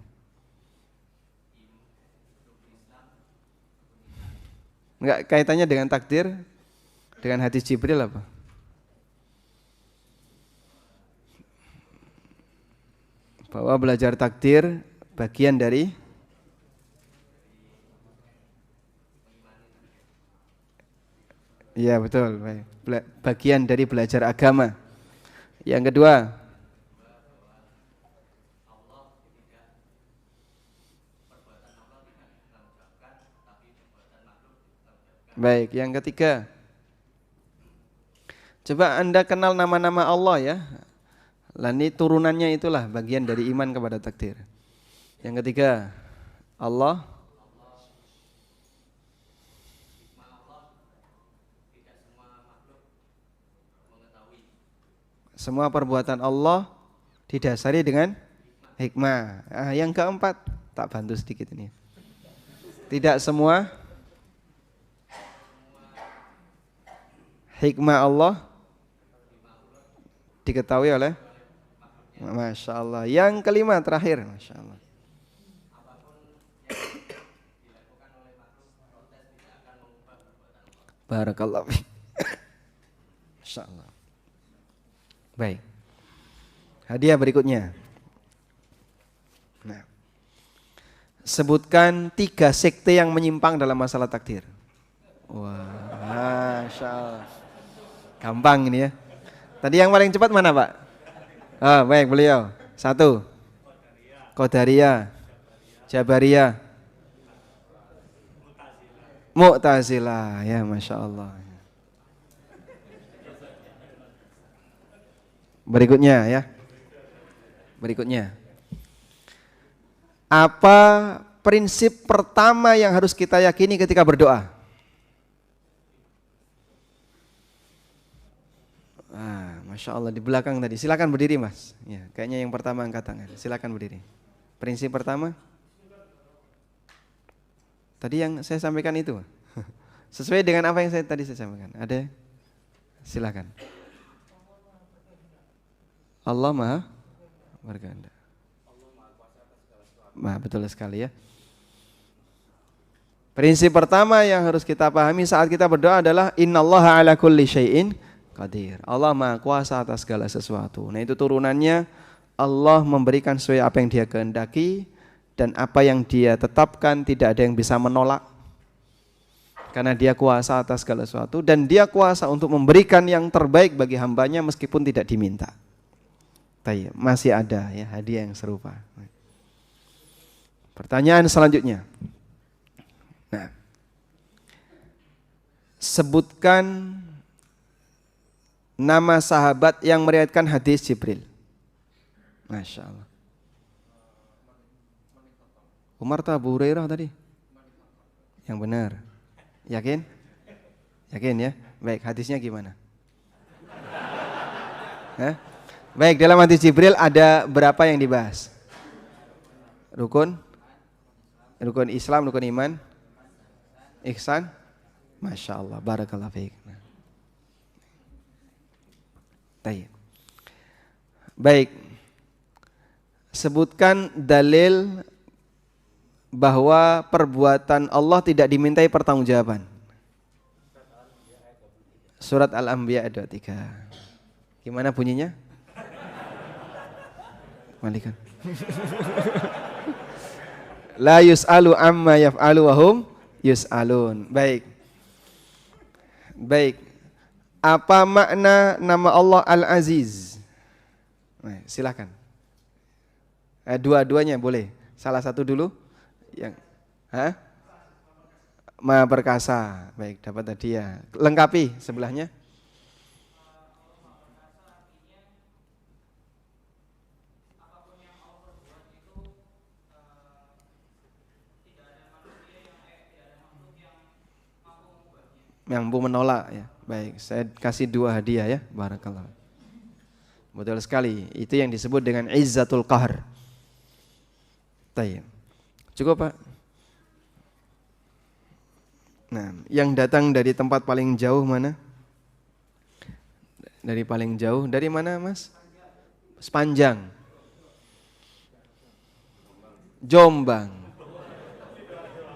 Enggak kaitannya dengan takdir, dengan hadis Jibril apa? Bahwa belajar takdir bagian dari iya betul, bagian dari belajar agama. Yang kedua, baik, yang ketiga, coba Anda kenal nama-nama Allah ya. Lah ini turunannya itulah bagian dari iman kepada takdir. Yang ketiga, Allah, semua perbuatan Allah didasari dengan hikmah. Yang keempat, tak bantu sedikit ini. Tidak semua hikmah Allah diketahui oleh, Masya Allah. Yang kelima terakhir, Masya Allah. Barakallahu fiik. Masya Allah. Baik. Hadiah berikutnya. Nah, sebutkan 3 sekte yang menyimpang dalam masalah takdir. Wah, Masya Allah. Gampang ini ya. Tadi yang paling cepat mana Pak? Baik beliau. 1. Qadariyah, Jabariyah, Mu'tazilah. Ya Masya Allah. Berikutnya ya. Berikutnya. Apa prinsip pertama yang harus kita yakini ketika berdoa? Masya Allah di belakang tadi. Silakan berdiri Mas. Ya, kayaknya yang pertama angkat tangan. Silakan berdiri. Prinsip pertama. Tadi yang saya sampaikan itu. Sesuai dengan apa yang tadi saya sampaikan. Ada? Silakan. Allah Maha berkehendak. Betul sekali ya. Prinsip pertama yang harus kita pahami saat kita berdoa adalah innallaha ala kulli syai'in qadir. Allah Maha kuasa atas segala sesuatu. Nah, itu turunannya Allah memberikan sesuai apa yang Dia kehendaki dan apa yang Dia tetapkan tidak ada yang bisa menolak. Karena Dia kuasa atas segala sesuatu dan Dia kuasa untuk memberikan yang terbaik bagi hambanya meskipun tidak diminta. Masih ada ya hadiah yang serupa. Pertanyaan selanjutnya. Nah, sebutkan nama sahabat yang meriwayatkan hadis Jibril. Masya Allah. Umar atau Abu Hurairah tadi? Yang benar. Yakin? Yakin ya? Baik, hadisnya gimana? Baik, dalam hadis Jibril ada berapa yang dibahas? Rukun Islam, rukun iman, ihsan. Masya Allah, barakallahu fiik. Baik, sebutkan dalil bahwa perbuatan Allah tidak dimintai pertanggungjawaban. Surat Al-Anbiya ayat 23. Gimana bunyinya? Malikan. La yus'alu amma yaf'alu wa hum yus'alun. Baik. Baik. Apa makna nama Allah Al-Aziz? Nah, silakan. Dua-duanya boleh. Salah satu dulu. Yang Maha Perkasa. Baik, dapat hadiah. Lengkapi sebelahnya. Mampu menolak ya. Baik, saya kasih 2 hadiah ya. Barakallah. Betul sekali. Itu yang disebut dengan izzatul qahr. Tayyib. Cukup, Pak? Nah, yang datang dari tempat paling jauh mana? Dari paling jauh, dari mana, Mas? Sepanjang. Jombang.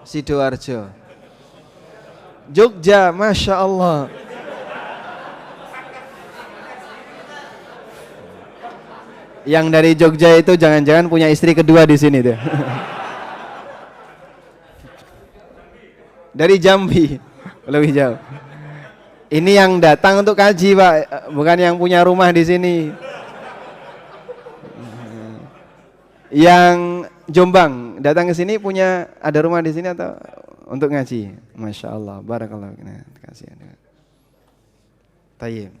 Sidoarjo. Jogja, Masya Allah. Yang dari Jogja itu jangan-jangan punya istri kedua di sini tuh. Dari Jambi, lebih jauh. Ini yang datang untuk kaji, Pak, bukan yang punya rumah di sini. Yang Jombang datang ke sini punya ada rumah di sini atau untuk ngaji? Masya Allah, barakallah. Nah, kasih. Tayyib.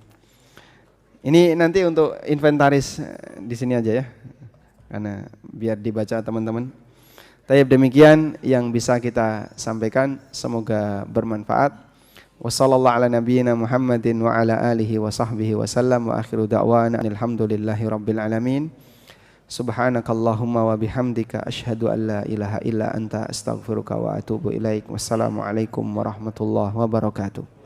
Ini nanti untuk inventaris di sini aja ya, karena biar dibaca teman-teman. Tayyib, demikian yang bisa kita sampaikan, semoga bermanfaat. Wassallallahu ala nabiyyina Muhammadin wa ala alihi wa sahbihi wa sallam wa akhiru da'wana alhamdulillahi rabbil alamin. Subhanakallahumma wa bihamdika asyhadu an la ilaha illa anta astaghfiruka wa atubu ilaik. Wassalamualaikum warahmatullahi wabarakatuh.